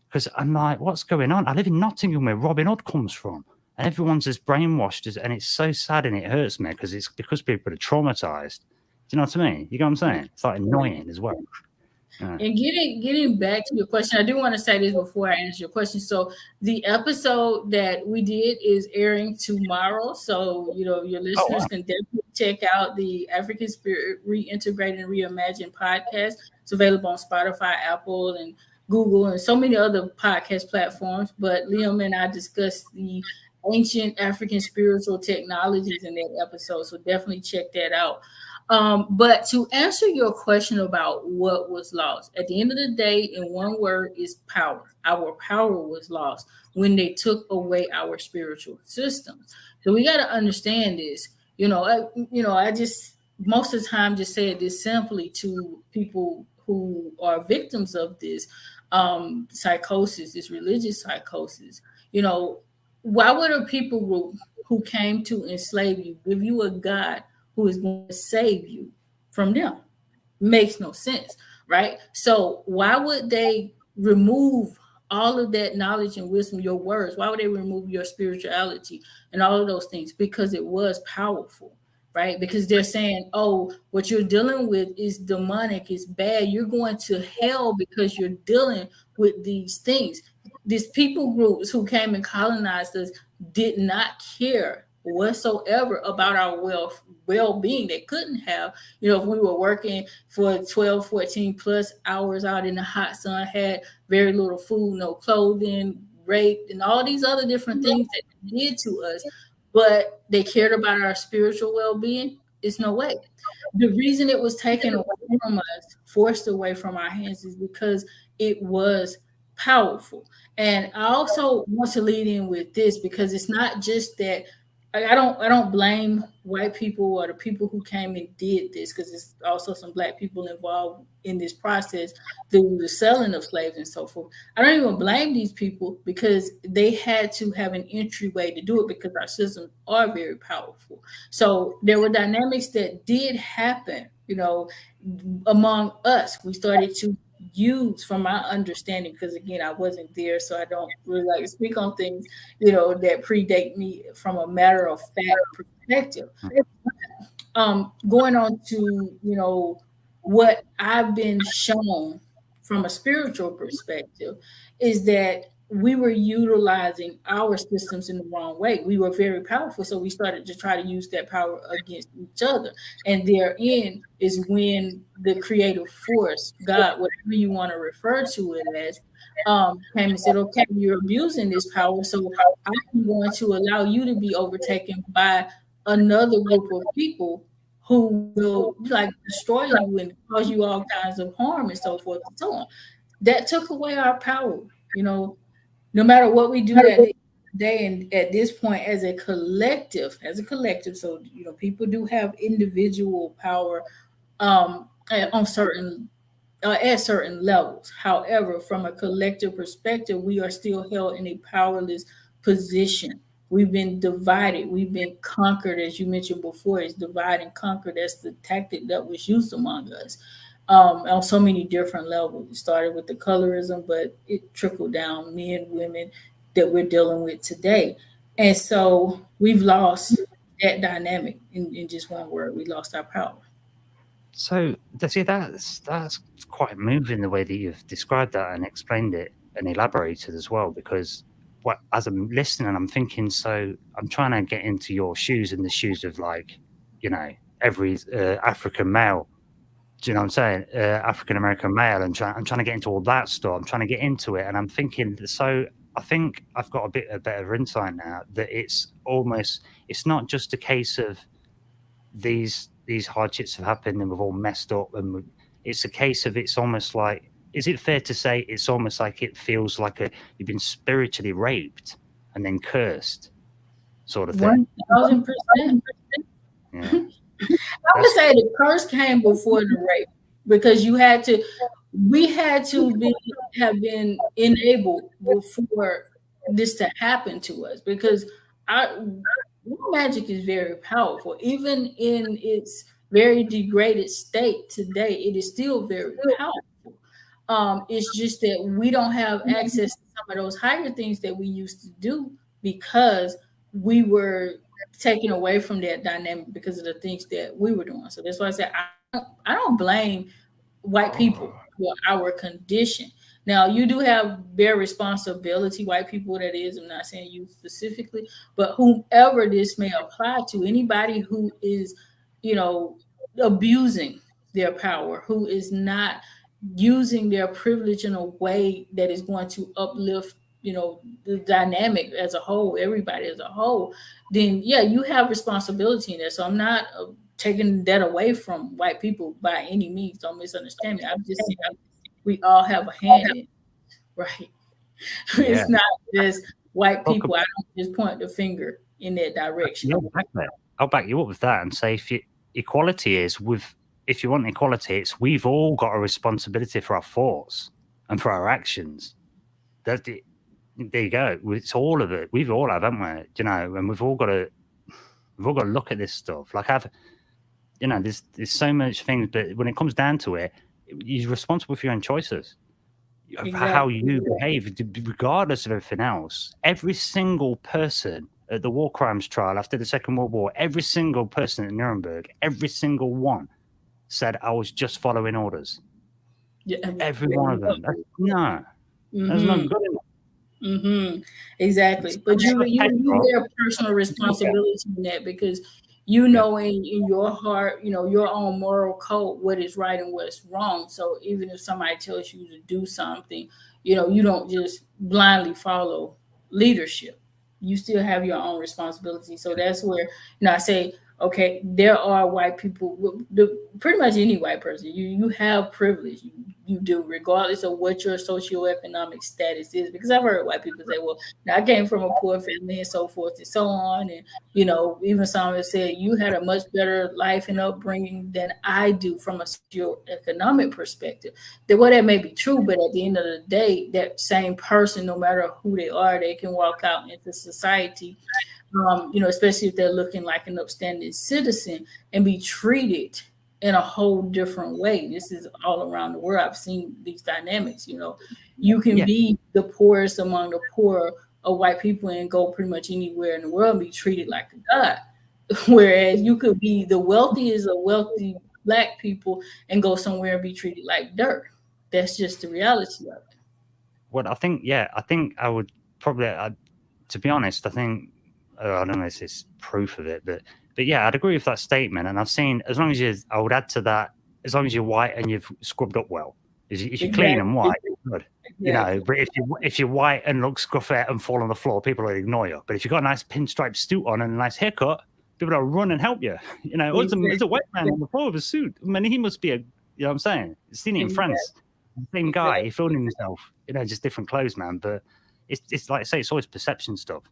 because I'm like, what's going on? I live in Nottingham, where Robin Hood comes from, and everyone's as brainwashed and it's so sad, and it hurts me because it's because people are traumatized. Do you know what I mean? You know what I'm saying? It's like annoying as well. And getting back to your question, I do want to say this before I answer your question. So the episode that we did is airing tomorrow. So, your listeners can definitely check out the African Spirit Reintegrated and Reimagined podcast. It's available on Spotify, Apple, and Google, and so many other podcast platforms. But Liam and I discussed the ancient African spiritual technologies in that episode. So definitely check that out. But to answer your question about what was lost, at the end of the day, in one word, is power. Our power was lost when they took away our spiritual systems. So we got to understand this. I just most of the time just say this simply to people who are victims of this psychosis, this religious psychosis. Why would a people group who came to enslave you give you a God who is going to save you from them? Makes no sense, right? So why would they remove all of that knowledge and wisdom, your words? Why would they remove your spirituality and all of those things? Because it was powerful, right? Because they're saying, oh, what you're dealing with is demonic, it's bad. You're going to hell because you're dealing with these things. These people groups who came and colonized us did not care whatsoever about our well-being. They couldn't have, if we were working for 12, 14 plus hours out in the hot sun, had very little food, no clothing, raped, and all these other different things that they did to us, but they cared about our spiritual well-being. It's no way. The reason it was taken away from us, forced away from our hands, is because it was powerful. And I also want to lead in with this, because it's not just that. I don't blame white people or the people who came and did this, because there's also some black people involved in this process through the selling of slaves and so forth. I don't even blame these people, because they had to have an entryway to do it, because our systems are very powerful. So there were dynamics that did happen, among us. We started to use, from my understanding, because again, I wasn't there, so I don't really like to speak on things, that predate me from a matter of fact perspective. Going on to, what I've been shown from a spiritual perspective is that we were utilizing our systems in the wrong way. We were very powerful, so we started to try to use that power against each other. And therein is when the creative force, God, whatever you want to refer to it as, came and said, okay, you're abusing this power, so I'm going to allow you to be overtaken by another group of people who will destroy you and cause you all kinds of harm and so forth and so on. That took away our power, no matter what we do that day, and at this point as a collective. So, people do have individual power at certain levels. However, from a collective perspective, we are still held in a powerless position. We've been divided. We've been conquered, as you mentioned before. It's divide and conquer. That's the tactic that was used among us. On so many different levels. It started with the colorism, but it trickled down men, women that we're dealing with today. And so we've lost that dynamic in just one word. We lost our power. So that's quite moving, the way that you've described that and explained it and elaborated as well, because as I'm listening, I'm thinking, so I'm trying to get into your shoes, in the shoes of every African male. Do you know what I'm saying? African American male, and I'm trying to get into all that stuff. I'm trying to get into it, and I'm thinking. So I think I've got a better insight now that it's not just a case of these hardships have happened and we've all messed up, and it's a case of, it's almost like, is it fair to say it's almost like it feels like you've been spiritually raped and then cursed, sort of thing? 1,000%. Yeah. I would say the curse came before the rape, because we had to have been enabled before this to happen to us, because magic is very powerful. Even in its very degraded state today, it is still very powerful. It's just that we don't have access to some of those higher things that we used to do because we were taken away from that dynamic because of the things that we were doing. So that's why I said I don't blame white people for our condition. Now, you do have their responsibility, white people, that is. I'm not saying you specifically, but whomever this may apply to, anybody who is, abusing their power, who is not using their privilege in a way that is going to uplift, the dynamic as a whole, everybody as a whole, then yeah, you have responsibility in that. So I'm not taking that away from white people by any means. Don't misunderstand me. I'm just saying we all have a hand in it, right? Yeah. It's not just white people. I don't just point the finger in that direction. Yeah, I'll back you up with that and say if you want equality, it's we've all got a responsibility for our thoughts and for our actions. There you go. It's all of it. We've all have, haven't we? And we've all got to look at this stuff. Like there's so much things, but when it comes down to it, you're responsible for your own choices. Exactly. How you behave, regardless of everything else. Every single person at the war crimes trial after the Second World War, every single person at Nuremberg, every single one said, I was just following orders. Yeah, every one of them. That's not good enough. Mm-hmm. Exactly. But you bear personal responsibility in that, because in your heart, your own moral code, what is right and what's wrong. So even if somebody tells you to do something, you don't just blindly follow leadership. You still have your own responsibility. So that's where, I say, okay, there are white people, pretty much any white person, you have privilege. You do, regardless of what your socioeconomic status is. Because I've heard white people say, well, I came from a poor family and so forth and so on. And, even some have said, you had a much better life and upbringing than I do from a socioeconomic perspective. That may be true, but at the end of the day, that same person, no matter who they are, they can walk out into society, especially if they're looking like an upstanding citizen, and be treated in a whole different way. This is all around the world. I've seen these dynamics. You can be the poorest among the poor of white people and go pretty much anywhere in the world and be treated like a god. Whereas you could be the wealthiest of wealthy Black people and go somewhere and be treated like dirt. That's just the reality of it. Well, I think I would probably, to be honest, I think, I don't know if it's proof of it, but yeah, I'd agree with that statement. And I've seen, I would add to that, as long as you're white and you've scrubbed up well. If you're clean and white, good. Exactly. But if you're white and look scruffy and fall on the floor, people will ignore you. But if you've got a nice pinstripe suit on and a nice haircut, people will run and help you. There's a white man on the floor with a suit. I mean, he must be what I'm saying? I've seen it in France. Same guy, he filmed himself, just different clothes, man. But it's like I say, it's always perception stuff.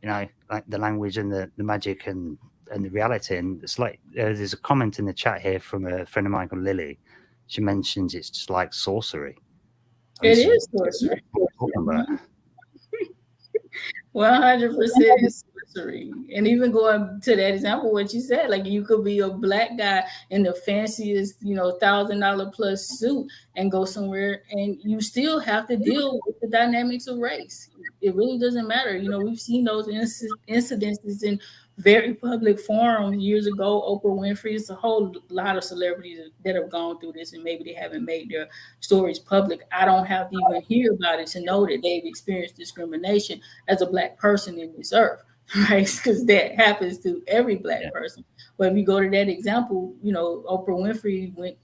Like the language and the magic and the reality. And it's like there's a comment in the chat here from a friend of mine called Lily. She mentions it's just like sorcery. It is sorcery. 100% is sorcery. And even going to that example, what you said, like you could be a Black guy in the fanciest, $1,000 plus suit and go somewhere, and you still have to deal with the dynamics of race. It really doesn't matter. We've seen those incidences in very public forums years ago. Oprah Winfrey, it's a whole lot of celebrities that have gone through this, and maybe they haven't made their stories public. I don't have to even hear about it to know that they've experienced discrimination as a Black person in this earth, right? Because that happens to every Black person. But if you go to that example, Oprah Winfrey went,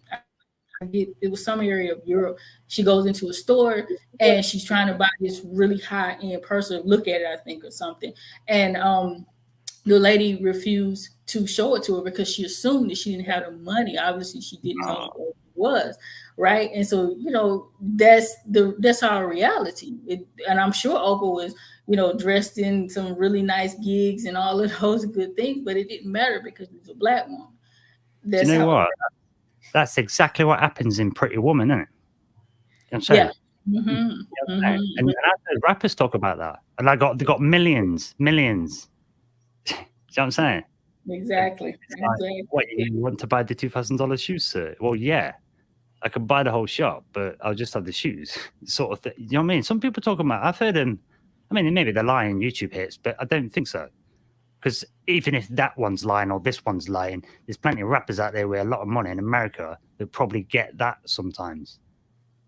it was some area of Europe. She goes into a store and she's trying to buy this really high-end purse, or look at it, I think, or something. And the lady refused to show it to her because she assumed that she didn't have the money. Obviously, she didn't know what it was, right? And so, that's our reality. And I'm sure Oprah was, dressed in some really nice gigs and all of those good things, but it didn't matter because she's a Black woman. Do you know what? That's exactly what happens in Pretty Woman, isn't it? I'm saying, And I've heard rappers talk about that, and they got millions. Do you know what I'm saying? Exactly. Like, what, you want to buy the $2,000 shoes, sir? Well, yeah, I could buy the whole shop, but I'll just have the shoes, sort of thing. You know what I mean? Some people talk about. I've heard them. I mean, maybe they're lying YouTube hits, but I don't think so. Because even if that one's lying or this one's lying, there's plenty of rappers out there with a lot of money in America that probably get that sometimes.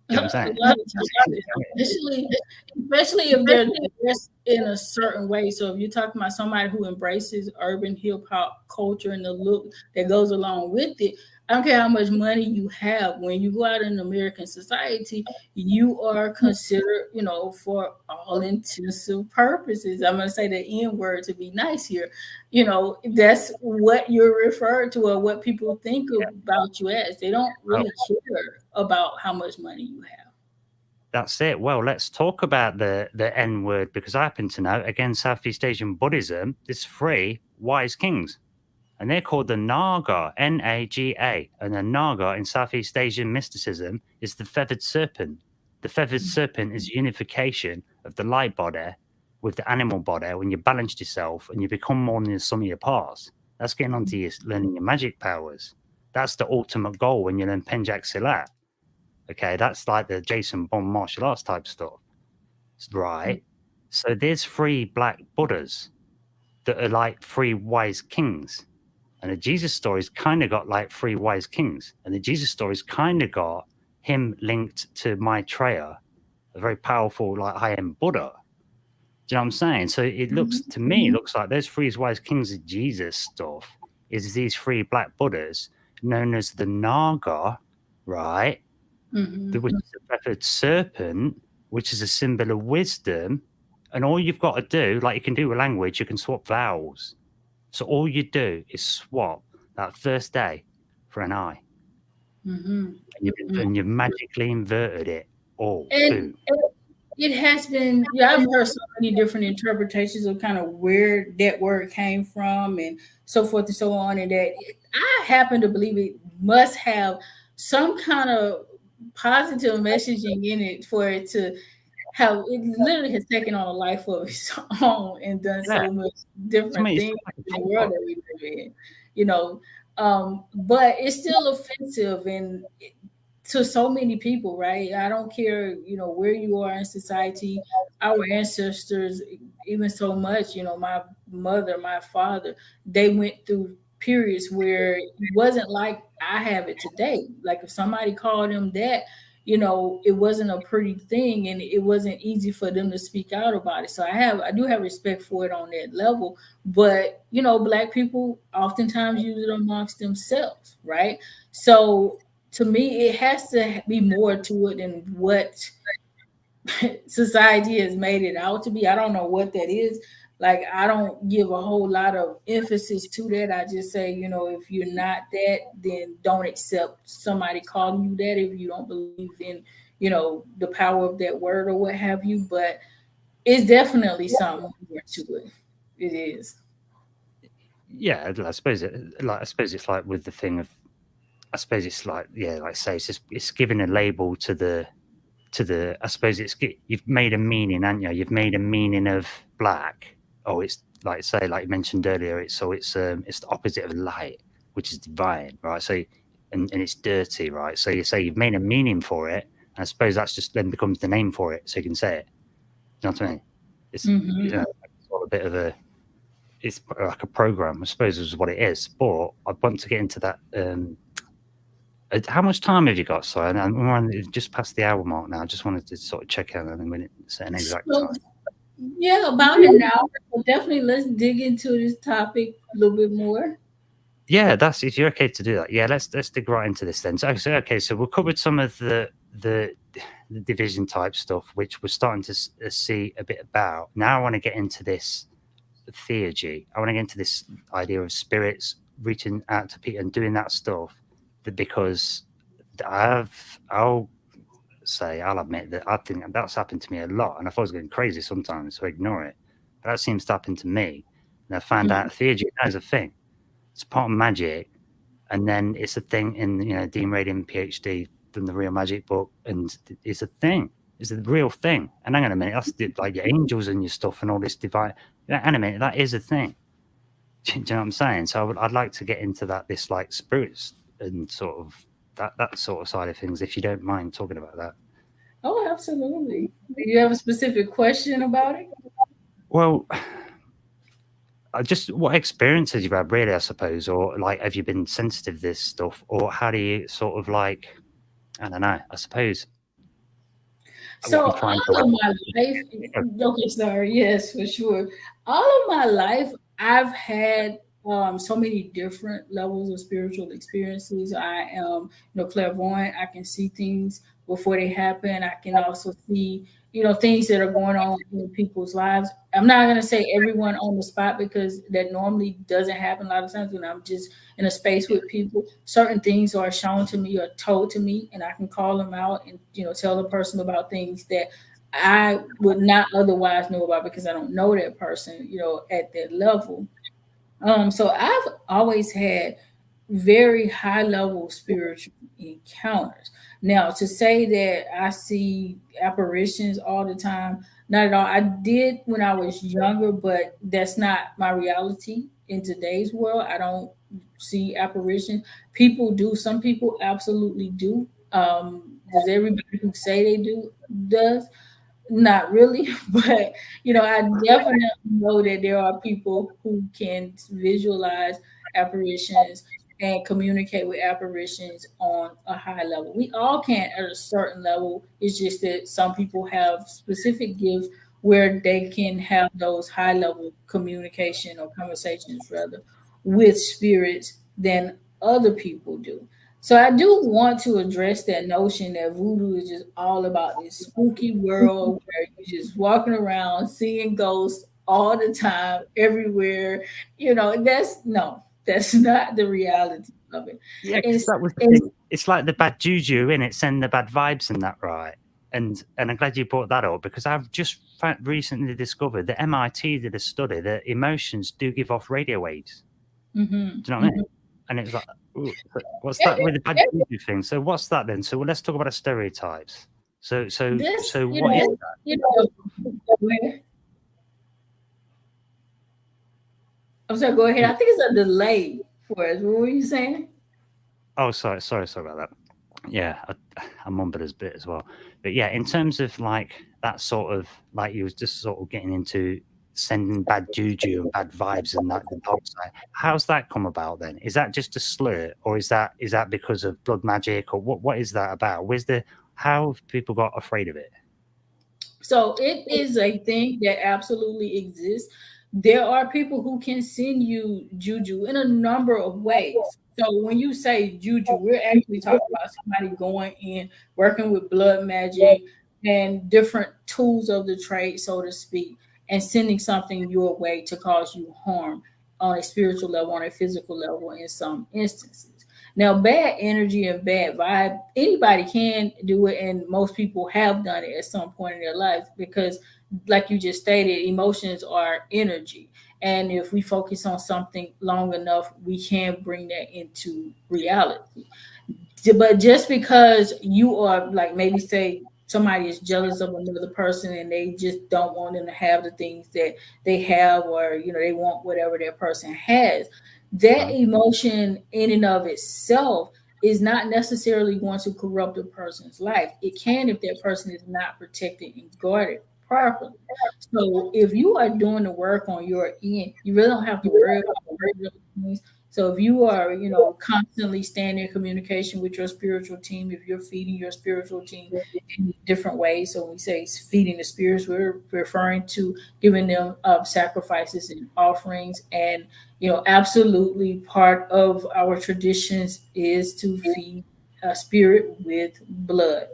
You know what I'm saying? Especially if they're dressed in a certain way. So if you're talking about somebody who embraces urban hip hop culture and the look that goes along with it, I don't care how much money you have. When you go out in American society, you are considered, for all intensive purposes. I'm going to say the N word to be nice here. That's what you're referred to, or what people think about you as. They don't really care about how much money you have. That's it. Well, let's talk about the N word, because I happen to know, again, Southeast Asian Buddhism, there's 3 wise kings. And they're called the Naga, Naga. And the Naga in Southeast Asian mysticism is the feathered serpent. The feathered serpent is unification of the light body with the animal body when you balance yourself and you become more than the sum of your parts. That's getting onto your learning your magic powers. That's the ultimate goal when you learn Penjak Silat. Okay, that's like the Jason Bourne martial arts type stuff. Right? So there's 3 black Buddhas that are like 3 wise kings. And the Jesus story's kind of got like 3 wise kings. And the Jesus story's kind of got him linked to Maitreya, a very powerful, like high-end Buddha. Do you know what I'm saying? So it looks, to me, it looks like those 3 wise kings of Jesus stuff is these 3 black Buddhas known as the Naga, right? Which is a feathered serpent, which is a symbol of wisdom. And all you've got to do, like you can do with language, you can swap vowels. So all you do is swap that first day for an I. And you've magically inverted it all. And it has been, I've heard so many different interpretations of kind of where that word came from and so forth and so on. And that I happen to believe it must have some kind of positive messaging in it for it to have, it literally has taken on a life of its own and done so much different things in the world that we live in, but it's still offensive and to so many people, right? I don't care, where you are in society, our ancestors, even so much, my mother, my father, they went through periods where it wasn't like I have it today. Like if somebody called them that, it wasn't a pretty thing and it wasn't easy for them to speak out about it. So I do have respect for it on that level, but Black people oftentimes use it amongst themselves, right? So to me, it has to be more to it than what society has made it out to be. I don't know what that is. Like, I don't give a whole lot of emphasis to that. I just say, if you're not that, then don't accept somebody calling you that if you don't believe in, the power of that word or what have you. But it's definitely something more to it. It is. Yeah, I suppose it's like with the thing of, I suppose it's like, like say it's giving a label to the. I suppose you've made a meaning, haven't you? You've made a meaning of black. Oh, it's like you mentioned earlier. It's the opposite of light, which is divine, right? So, and it's dirty, right? So you say you've made a meaning for it, and I suppose that's just then becomes the name for it, so you can say it. You know what I mean? It's it's all a bit of it's like a program, I suppose, is what it is. But I want to get into that. How much time have you got? Sorry, we're just past the hour mark now. I just wanted to sort of check out and when it's an exact time. Yeah, about an hour. So definitely, let's dig into this topic a little bit more. Yeah, if you're okay to do that. Yeah, let's dig right into this then. So we'll cover some of the division type stuff, which we're starting to see a bit about. Now I want to get into this theurgy. I want to get into this idea of spirits reaching out to people and doing that stuff. Because I'll admit that I think that's happened to me a lot, and I thought I was getting crazy sometimes, so ignore it. But that seems to happen to me, and I found out theurgy is a thing. It's part of magic, and then it's a thing in Dean Radin PhD from the Real Magic book, and it's a thing. is the real thing. And hang on a minute, that's like your angels and your stuff and all this divine. Hang on a minute, that is a thing. Do you know what I'm saying? So I'd like to get into that, this like spirits and sort of that sort of side of things, if you don't mind talking about that. Oh, absolutely. Do you have a specific question about it? Well, just what experiences you've had, really, I suppose, or like, have you been sensitive to this stuff, or how do you sort of like, I don't know, I suppose. So all of my life, okay, sorry, yes, for sure. All of my life, I've had so many different levels of spiritual experiences. I am, clairvoyant. I can see things before they happen. I can also see, things that are going on in people's lives. I'm not gonna say everyone on the spot because that normally doesn't happen a lot of times when I'm just in a space with people. Certain things are shown to me or told to me, and I can call them out and tell the person about things that I would not otherwise know about because I don't know that person, at that level. So I've always had very high level spiritual encounters. Now, to say that I see apparitions all the time, not at all. I did when I was younger, but that's not my reality in today's world. I don't see apparitions. People do. Some people absolutely do. Does everybody who say they do does? Not really, but I definitely know that there are people who can visualize apparitions and communicate with apparitions on a high level. We all can at a certain level. It's just that some people have specific gifts where they can have those high level communication or conversations rather with spirits than other people do. So I do want to address that notion that voodoo is just all about this spooky world where you're just walking around seeing ghosts all the time, everywhere. That's no, that's not the reality of it. Yeah, because It's, that was the it's thing. It's like the bad juju in it, send the bad vibes and that, right? And I'm glad you brought that up, because I've just recently discovered that MIT did a study that emotions do give off radio waves. mhm, Do you know what I mean? mhm. And it was like, ooh, what's that with the bad juju thing? So what's that then? So let's talk about the stereotypes. This, So what is that? go ahead. I'm sorry, go ahead. I think it's a delay for us. What were you saying? Oh, sorry about that. Yeah, I mumbled a bit as well. But yeah, in terms of like that sort of, like, you was just sort of getting into sending bad juju and bad vibes and that, the dark side. How's that come about then? Is that just a slur, or is that because of blood magic, or what is that about? How have people got afraid of it? So it is a thing that absolutely exists. There are people who can send you juju in a number of ways. So when you say juju, we're actually talking about somebody going in, working with blood magic and different tools of the trade, so to speak, and sending something your way to cause you harm on a spiritual level, on a physical level in some instances. Now, bad energy and bad vibe, anybody can do it, and most people have done it at some point in their life because, like you just stated, emotions are energy. And if we focus on something long enough, we can bring that into reality. But just because you are, like, maybe say somebody is jealous of another person and they just don't want them to have the things that they have, or they want whatever that person has, that Right. emotion in and of itself is not necessarily going to corrupt a person's life. It can if that person is not protected and guarded properly. So if you are doing the work on your end, you really don't have to worry about other things. So if you are, constantly staying in communication with your spiritual team, if you're feeding your spiritual team in different ways, so when we say feeding the spirits, we're referring to giving them sacrifices and offerings. And absolutely part of our traditions is to feed a spirit with blood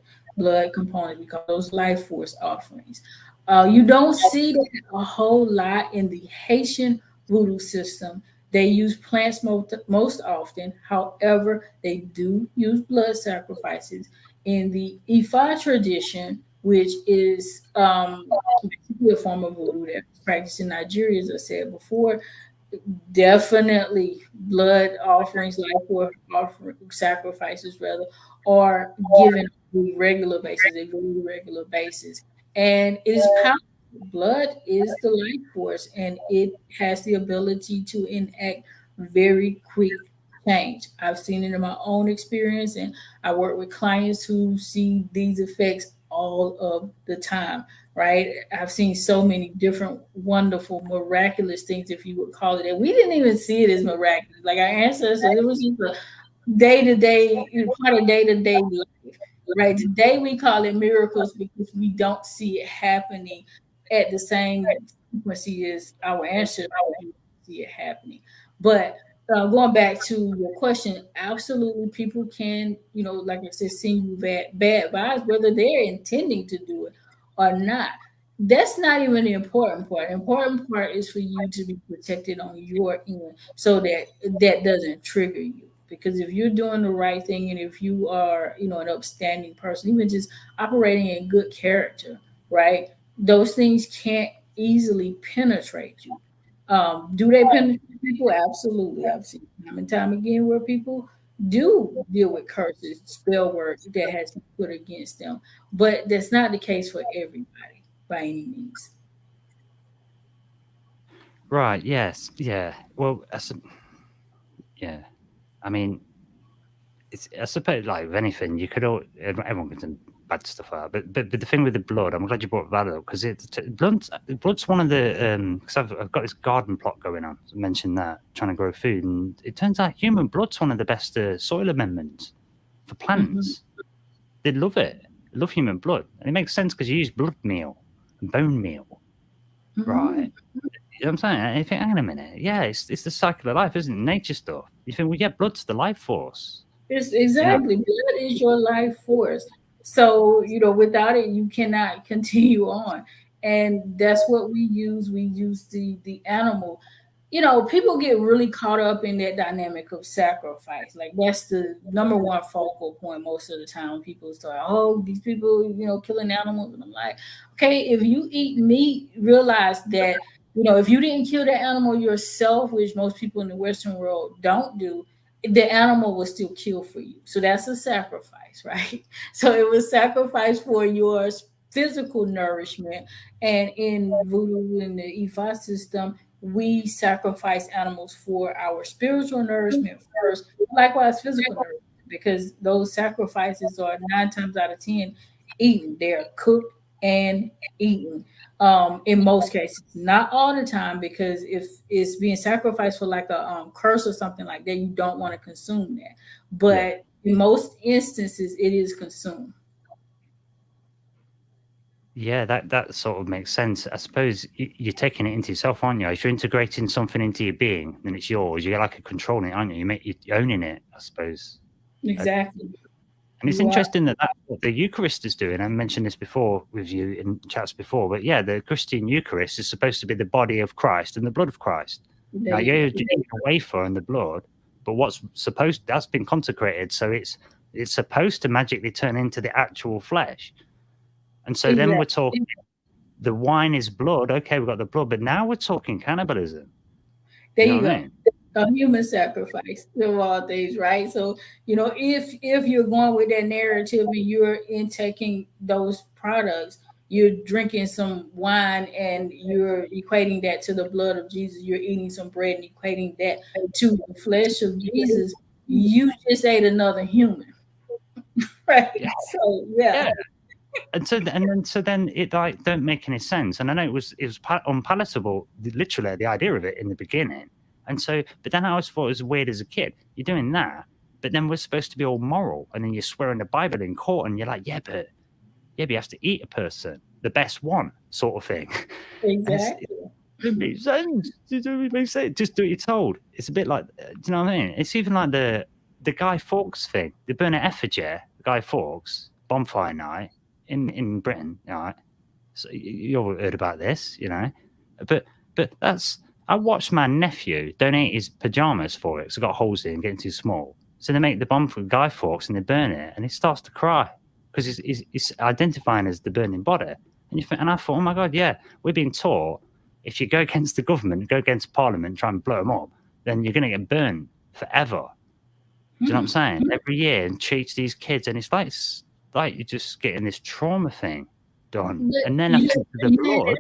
components. We call those life force offerings. You don't see that a whole lot in the Haitian voodoo system. They use plants most often. However, they do use blood sacrifices. In the Ifa tradition, which is basically a form of voodoo that's practiced in Nigeria, as I said before, definitely blood offerings, sacrifices rather, are given on a regular basis, a very regular basis. And it is powerful. Blood is the life force, and it has the ability to enact very quick change. I've seen it in my own experience, and I work with clients who see these effects all of the time, right? I've seen so many different wonderful, miraculous things, if you would call it. And we didn't even see it as miraculous. Like our ancestors, it was just a day to day, part of day to day life, right? Today we call it miracles because we don't see it happening at the same frequency as our ancestors see it happening. But going back to your question, absolutely, people can, like I said, send you bad vibes, whether they're intending to do it or not. That's not even the important part. The important part is for you to be protected on your end so that that doesn't trigger you. Because if you're doing the right thing and if you are, an upstanding person, even just operating in good character, right? Those things can't easily penetrate you. Do they penetrate people? Absolutely. I've seen time and time again where people do deal with curses, spell work that has been put against them. But that's not the case for everybody by any means. Right. Yes. Yeah. Well, yeah. I mean, I suppose, like with anything, you could all, everyone can do bad stuff out. But the thing with the blood, I'm glad you brought that up because blood's one of the because I've got this garden plot going on. I mentioned that trying to grow food, and it turns out human blood's one of the best soil amendments for plants. They love it. They love human blood, and it makes sense because you use blood meal and bone meal, right? You know what I'm saying? And you think, hang on a minute, yeah, it's the cycle of life, isn't it? Nature stuff. You think, well, yeah, blood's the life force. It's exactly. Blood is your life force. So, without it, you cannot continue on. And that's what we use. We use the animal. People get really caught up in that dynamic of sacrifice. Like that's the number one focal point most of the time. People start, oh, these people, killing animals. And I'm like, okay, if you eat meat, realize that, if you didn't kill the animal yourself, which most people in the Western world don't do, the animal was still killed for you. So that's a sacrifice, right? So it was sacrifice for your physical nourishment. And in Vodou, in the Ifa system, we sacrifice animals for our spiritual nourishment first, likewise physical nourishment, because those sacrifices are 9 times out of 10 eaten. They're cooked and eaten. In most cases, not all the time, because if it's being sacrificed for like a curse or something like that, you don't want to consume that. But in most instances, it is consumed. Yeah, that sort of makes sense. I suppose you're taking it into yourself, aren't you? If you're integrating something into your being, then it's yours. You're like controlling it, aren't you? You're owning it, I suppose. Exactly. And it's interesting that that's what the Eucharist is doing. I mentioned this before with you in chats before, but yeah, the Christian Eucharist is supposed to be the body of Christ and the blood of Christ. Now, you're drinking a wafer and the blood, but that's been consecrated, so it's supposed to magically turn into the actual flesh. And so then we're talking, the wine is blood. Okay, we've got the blood, but now we're talking cannibalism. There you go. A human sacrifice of all things, right? So, if you're going with that narrative and you're intaking those products, you're drinking some wine and you're equating that to the blood of Jesus, you're eating some bread and equating that to the flesh of Jesus, you just ate another human. Right? Yeah. So, yeah. And so then it like don't make any sense. And I know it was unpalatable, literally, the idea of it in the beginning. And so, but then I always thought it was weird as a kid. You're doing that, but then we're supposed to be all moral, and then you're swearing the Bible in court, and you're like, but you have to eat a person, the best one, sort of thing. Exactly. It doesn't make sense. It doesn't make sense. Just do what you're told. It's a bit like, do you know what I mean? It's even like the Guy Fawkes thing. They burn an effigy, Guy Fawkes, bonfire night in Britain, right? So you all heard about this, but that's. I watched my nephew donate his pajamas for it because it got holes in, getting too small. So they make the bonfire Guy Fawkes and they burn it, and he starts to cry because he's identifying as the burning body. And I thought, oh my God, yeah, we're being taught, if you go against the government, go against Parliament, try and blow them up, then you're going to get burned forever. Do you know what I'm saying? Every year, and cheats these kids, and it's like you're just getting this trauma thing done. And then I think the blood.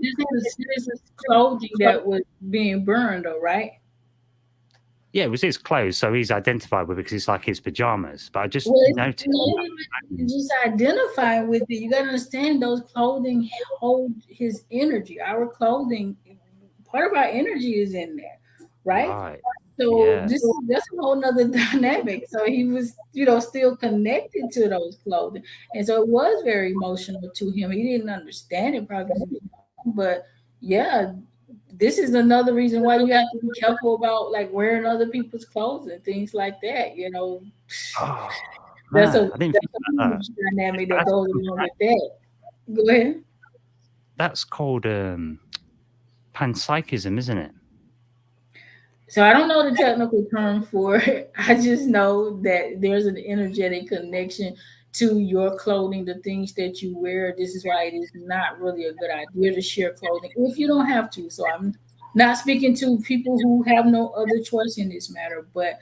This is clothing that was being burned, though, right? Yeah, it was his clothes, so he's identified with it because it's like his pajamas. But I just noticed. Just identifying with it. You got to understand those clothing hold his energy. Our clothing, part of our energy is in there, right? So that's a whole nother dynamic. So he was, still connected to those clothing. And so it was very emotional to him. He didn't understand it probably, but yeah, this is another reason why you have to be careful about like wearing other people's clothes and things like that. That's a huge dynamic that goes along with that. Go ahead. That's called panpsychism, isn't it? So I don't know the technical term for it. I just know that there's an energetic connection to your clothing, the things that you wear. This is why it is not really a good idea to share clothing if you don't have to. So I'm not speaking to people who have no other choice in this matter, but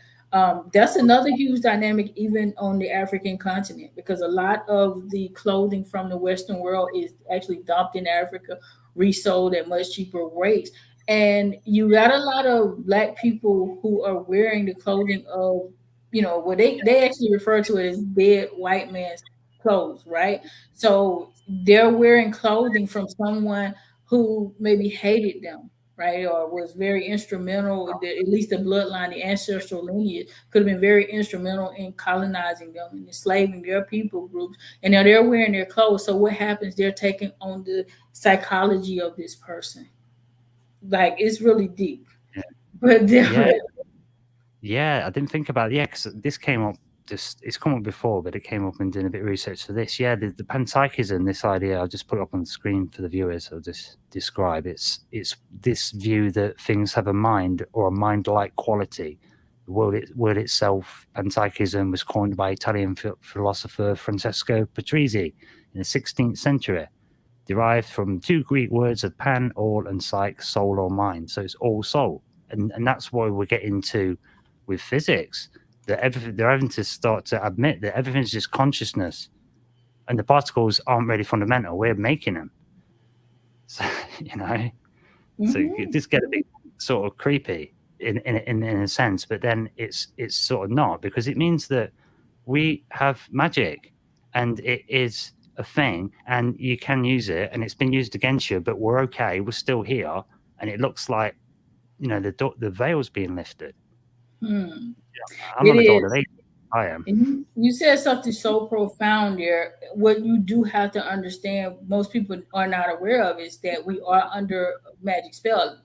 that's another huge dynamic even on the African continent, because a lot of the clothing from the Western world is actually dumped in Africa, resold at much cheaper rates. And you got a lot of Black people who are wearing the clothing of, what they actually refer to it as dead white man's clothes, right? So they're wearing clothing from someone who maybe hated them, right? Or was very instrumental, at least the bloodline, the ancestral lineage could have been very instrumental in colonizing them and enslaving their people groups. And now they're wearing their clothes. So what happens? They're taking on the psychology of this person. Like, it's really deep, but different. Yeah, I didn't think about it. Yeah, because this came up. It's come up before, but it came up in doing a bit of research for this. Yeah, the panpsychism, this idea. I'll just put it up on the screen for the viewers. I'll just describe. It's this view that things have a mind or a mind-like quality. The word itself, panpsychism, was coined by Italian philosopher Francesco Patrizzi in the 16th century. Derived from two Greek words of pan, all, and psyche, soul or mind. So it's all soul. And that's why we're getting to with physics, that they're having to start to admit that everything's just consciousness and the particles aren't really fundamental. We're making them. So, so it just get a bit sort of creepy in a sense, but then it's sort of not, because it means that we have magic and it is a thing and you can use it and it's been used against you, but we're okay, we're still here, and it looks like the veil's being lifted. I'm on the door today. I am. You said something so profound there. What you do have to understand, most people are not aware of, is that we are under a magic spell.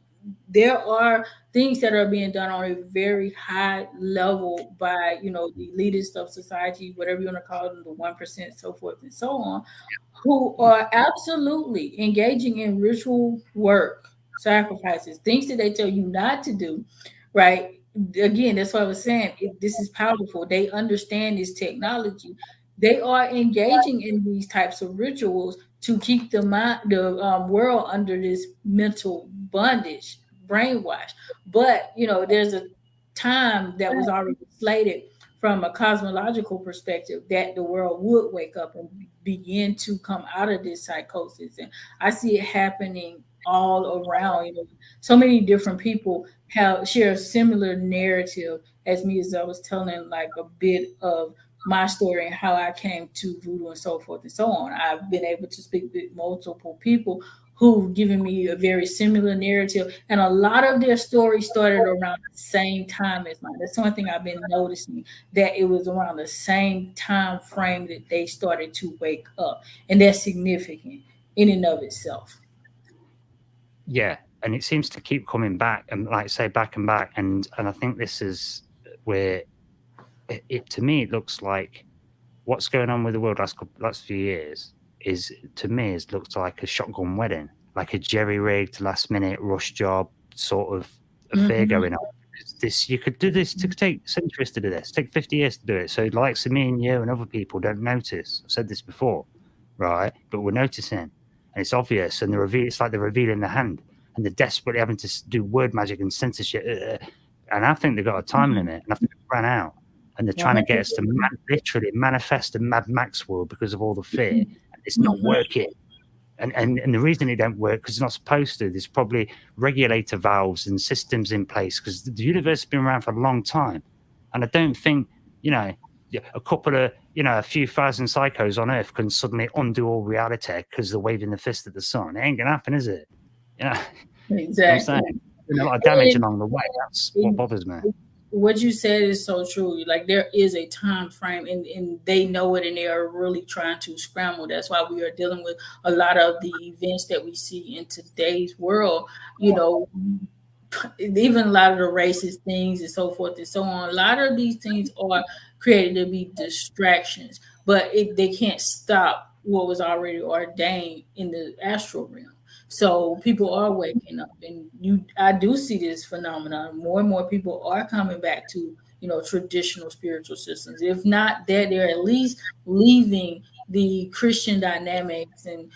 There are things that are being done on a very high level by, the elitists of society, whatever you want to call them, the 1%, so forth and so on, who are absolutely engaging in ritual work, sacrifices, things that they tell you not to do, right? Again, that's what I was saying. This is powerful. They understand this technology. They are engaging in these types of rituals to keep the world under this mental bondage, brainwash. But, there's a time that was already slated from a cosmological perspective that the world would wake up and begin to come out of this psychosis. And I see it happening all around. So many different people share a similar narrative as me, as I was telling like a bit of my story and how I came to Vodou and so forth and so on. I've been able to speak with multiple people who've given me a very similar narrative, and a lot of their stories started around the same time as mine. That's one thing I've been noticing, that it was around the same time frame that they started to wake up, and that's significant in and of itself. Yeah, and it seems to keep coming back, and like I say, back and back, and I think this is where it to me it looks like what's going on with the world last few years is, to me, it looks like a shotgun wedding, like a jerry-rigged last-minute rush job sort of affair going on. This, you could do this, to take centuries to do this, take 50 years to do it. So like me and you and other people don't notice. I've said this before, right? But we're noticing, and it's obvious, and it's like they're revealing the hand. and they're desperately having to do word magic and censorship. And I think they've got a time limit, and I think they've ran out. And they're trying to get us to literally manifest a Mad Max world because of all the fear. And it's not working. And the reason it don't work, because it's not supposed to, there's probably regulator valves and systems in place, because the universe has been around for a long time. And I don't think, a couple of, a few thousand psychos on Earth can suddenly undo all reality because they're waving the fist at the sun. It ain't going to happen, is it? Exactly. A lot of damage along the way. That's what bothers me. What you said is so true. Like, there is a time frame, and they know it, and they are really trying to scramble. That's why we are dealing with a lot of the events that we see in today's world. Even a lot of the racist things and so forth and so on. A lot of these things are created to be distractions, but they can't stop what was already ordained in the astral realm. So people are waking up, and I do see this phenomenon. More and more people are coming back to, traditional spiritual systems. If not that, they're at least leaving the Christian dynamics and,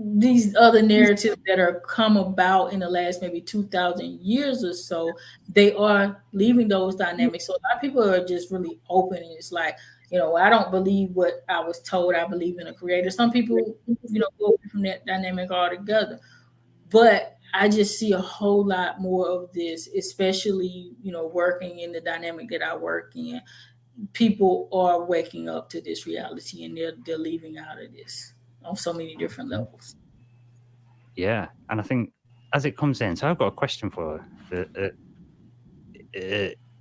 these other narratives that are come about in the last maybe 2,000 years or so. They are leaving those dynamics. So a lot of people are just really open, and it's like, I don't believe what I was told. I believe in a creator. Some people, go away from that dynamic altogether. But I just see a whole lot more of this, especially, working in the dynamic that I work in. People are waking up to this reality, and they're leaving out of this on so many different levels. Yeah. And I think as it comes in, so I've got a question for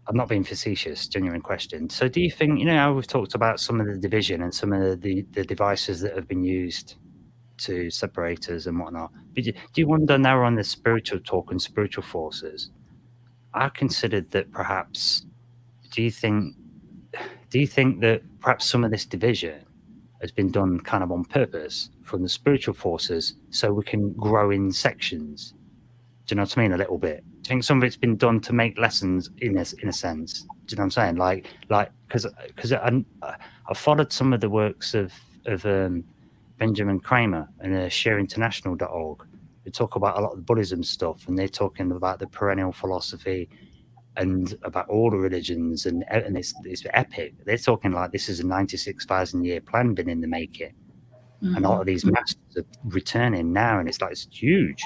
I'm not being facetious, genuine question. So do you think, how we've talked about some of the division and some of the devices that have been used to separate us and whatnot, but do you wonder, now we're on the spiritual talk and spiritual forces, I considered that perhaps, do you think that perhaps some of this division has been done kind of on purpose from the spiritual forces so we can grow in sections? Do you know what I mean? A little bit. Do you think some of it's been done to make lessons in a sense? Do you know what I'm saying? Like, because I followed some of the works of Benjamin Kramer and shareinternational.org. They talk about a lot of the Buddhism stuff, and they're talking about the perennial philosophy and about all the religions, and it's epic. They're talking like this is a 96,000 year plan been in the making, and a lot of these masters are returning now, and it's huge.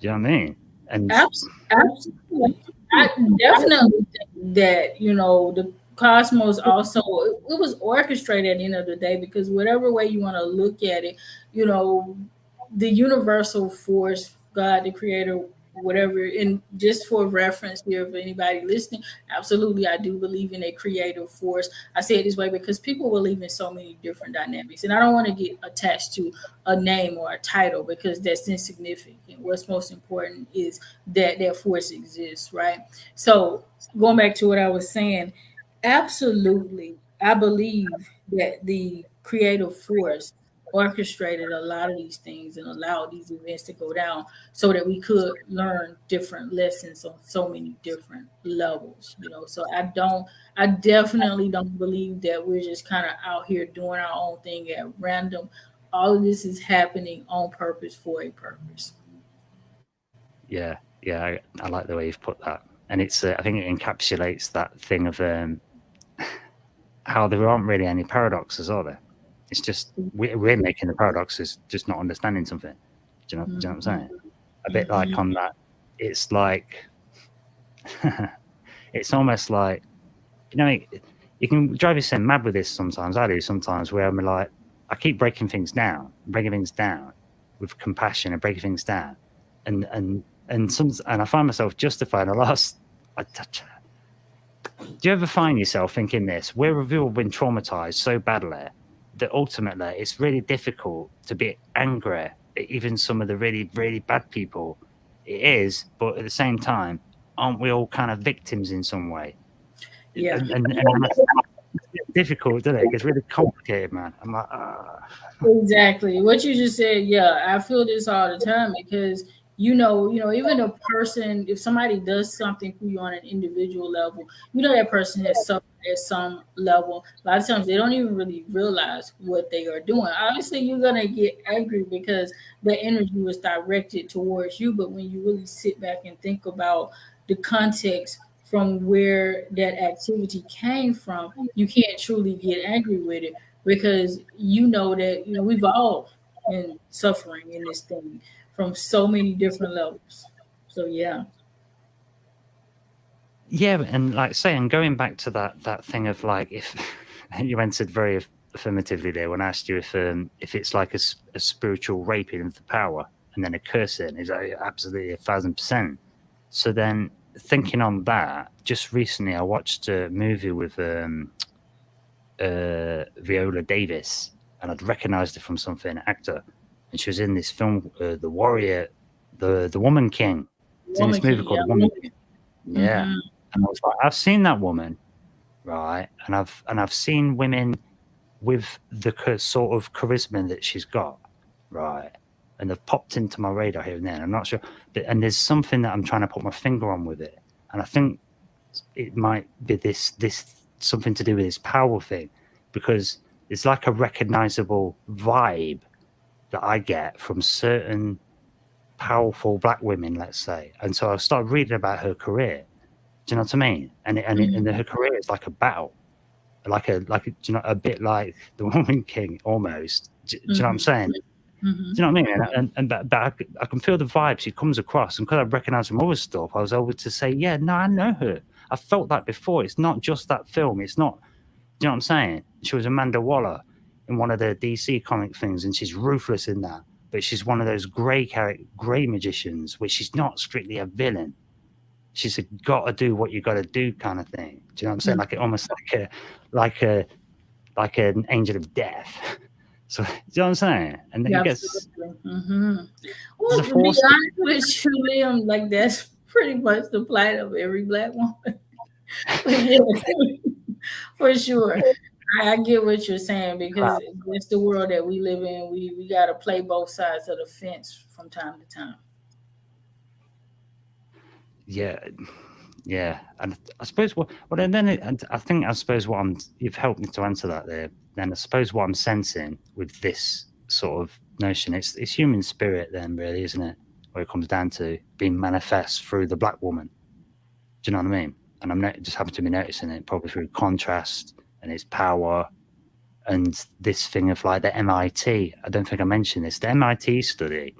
Do you know what I mean? And absolutely, I definitely think that the cosmos also, it was orchestrated at the end of the day, because whatever way you want to look at it, the universal force, God, the creator, whatever. And just for reference here, for anybody listening, absolutely, I do believe in a creative force. I say it this way because people believe in so many different dynamics, and I don't want to get attached to a name or a title, because that's insignificant. What's most important is that force exists, right? So going back to what I was saying, absolutely, I believe that the creative force orchestrated a lot of these things and allowed these events to go down so that we could learn different lessons on so many different levels. So I definitely don't believe that we're just kind of out here doing our own thing at random. All of this is happening on purpose for a purpose. Yeah, I like the way you've put that, and it's I think it encapsulates that thing of how there aren't really any paradoxes, are there? It's just we're making the paradoxes, just not understanding something. Do you know what I'm saying? A bit like on that, it's like it's almost like, you can drive yourself mad with this sometimes. I do sometimes, where I'm like, I keep breaking things down with compassion and breaking things down, and I find myself justified. Do you ever find yourself thinking this? We've all been traumatized so badly that ultimately it's really difficult to be angry at even some of the really, really bad people. It is, but at the same time, aren't we all kind of victims in some way? Yeah. And it's difficult, doesn't it? It's really complicated, man. I'm like, Exactly. What you just said, yeah, I feel this all the time, because even a person, if somebody does something for you on an individual level, that person has suffered at some level. A lot of times they don't even really realize what they are doing. Obviously, you're gonna get angry because the energy was directed towards you, but when you really sit back and think about the context from where that activity came from, you can't truly get angry with it because that we've all been suffering in this thing from so many different levels. So yeah. Yeah, and like saying, going back to that thing of like, if you answered very affirmatively there when I asked you if it's like a spiritual raping of the power and then a cursing, is absolutely 1,000%. So then thinking on that, just recently I watched a movie with Viola Davis, and I'd recognized her from something, an actor, and she was in this film, The Warrior, the Woman King. It's in this movie called The Woman King. Yeah. Mm-hmm. And I was like, I've seen that woman, right? And I've seen women with the sort of charisma that she's got, right? And they've popped into my radar here and there. And I'm not sure, and there's something that I'm trying to put my finger on with it, and I think it might be this something to do with this power thing, because it's like a recognizable vibe that I get from certain powerful black women, let's say. And so I started reading about her career. Do you know what I mean? And her career is like a battle, like a a bit like the Woman King almost. Do you know what I'm saying? Mm-hmm. Do you know what I mean? And but I can feel the vibes she comes across, and because I recognise from other stuff, I was able to say, yeah, no, I know her. I felt that before. It's not just that film. It's not. Do you know what I'm saying? She was Amanda Waller in one of the DC comic things, and she's ruthless in that. But she's one of those grey magicians, where she's not strictly a villain. She's a got to do what you got to do kind of thing. Do you know what I'm saying? Like almost like an angel of death. So, do you know what I'm saying? And then gets. Mm-hmm. Well, to be honest with you, Liam, like that's pretty much the plight of every black woman. But yeah, for sure. I get what you're saying because it's the world that we live in. We got to play both sides of the fence from time to time. Yeah, and I suppose I suppose you've helped me to answer that there. Then I suppose what I'm sensing with this sort of notion, it's human spirit, then really, isn't it? Where it comes down to being manifest through the black woman. Do you know what I mean? And I'm just happen to be noticing it probably through contrast and its power, and this thing of like the MIT. I don't think I mentioned this. The MIT study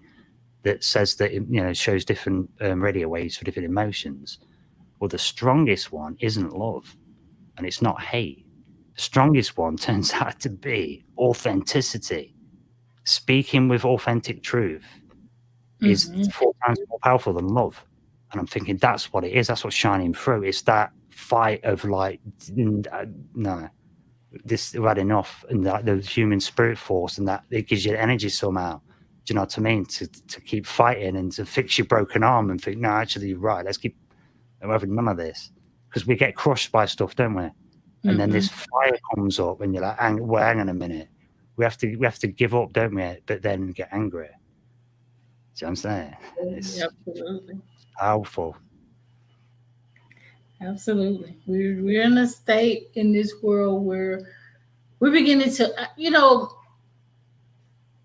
that says that it shows different radio waves for different emotions. Well, the strongest one isn't love, and it's not hate. The strongest one turns out to be authenticity. Speaking with authentic truth is 4 times more powerful than love. And I'm thinking that's what it is. That's what's shining through. It's that fight of like, no, this we've had enough, and that the human spirit force, and that it gives you energy somehow. Do you know what I mean? To keep fighting and to fix your broken arm and think, no, actually, you're right. Let's keep having none of this, because we get crushed by stuff, don't we? And then this fire comes up, and you're like, well, hang on a minute. We have to give up, don't we? But then get angry. See what I'm saying? It's Absolutely powerful. Absolutely. We're in a state in this world where we're beginning to,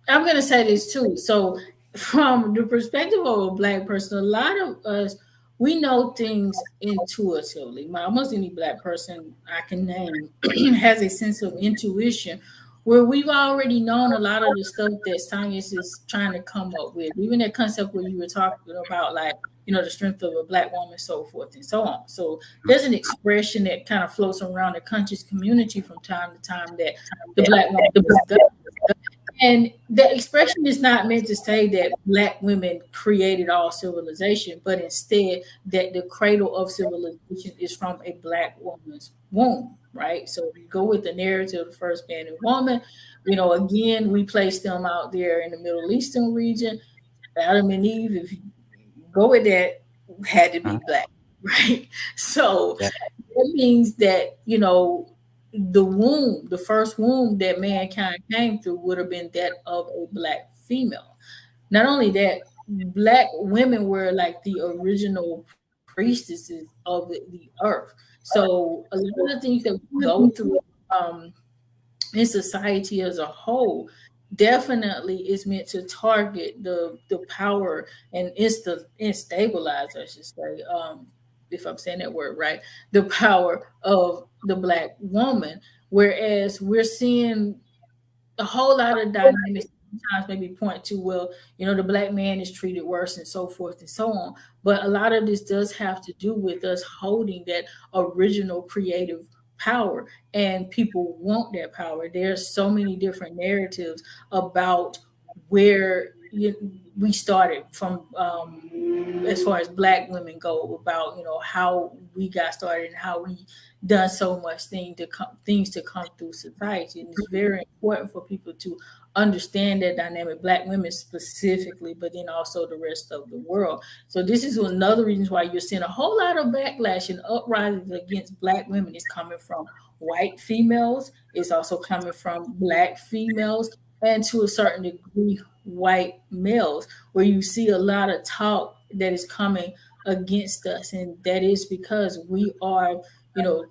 I'm going to say this too. So, from the perspective of a black person, a lot of us, we know things intuitively. Almost any black person I can name has a sense of intuition where we've already known a lot of the stuff that science is trying to come up with. Even that concept where you were talking about, like, the strength of a black woman, so forth and so on. So there's an expression that kind of floats around the conscious community from time to time that the black woman does. And the expression is not meant to say that black women created all civilization, but instead that the cradle of civilization is from a black woman's womb, right? So if you go with the narrative of the first man and woman, again, we place them out there in the Middle Eastern region. Adam and Eve, if you go with that, had to be black, right? So that means that, the womb, the first womb that mankind came through would have been that of a black female. Not only that, Black women were like the original priestesses of the earth. So a lot of the things that we go through um, in society as a whole definitely is meant to target the power and instabilize, I should say, if I'm saying that word right, the power of the Black woman. Whereas we're seeing a whole lot of dynamics sometimes maybe point to, well, the Black man is treated worse and so forth and so on. But a lot of this does have to do with us holding that original creative power, and people want that power. There's so many different narratives about where we started from, as far as Black women go, about how we got started and how we done so much things to come through society. And it's very important for people to understand that dynamic, Black women specifically, but then also the rest of the world. So this is another reason why you're seeing a whole lot of backlash and uprisings against Black women. It's coming from white females, it's also coming from Black females, and to a certain degree white males, where you see a lot of talk that is coming against us. And that is because we are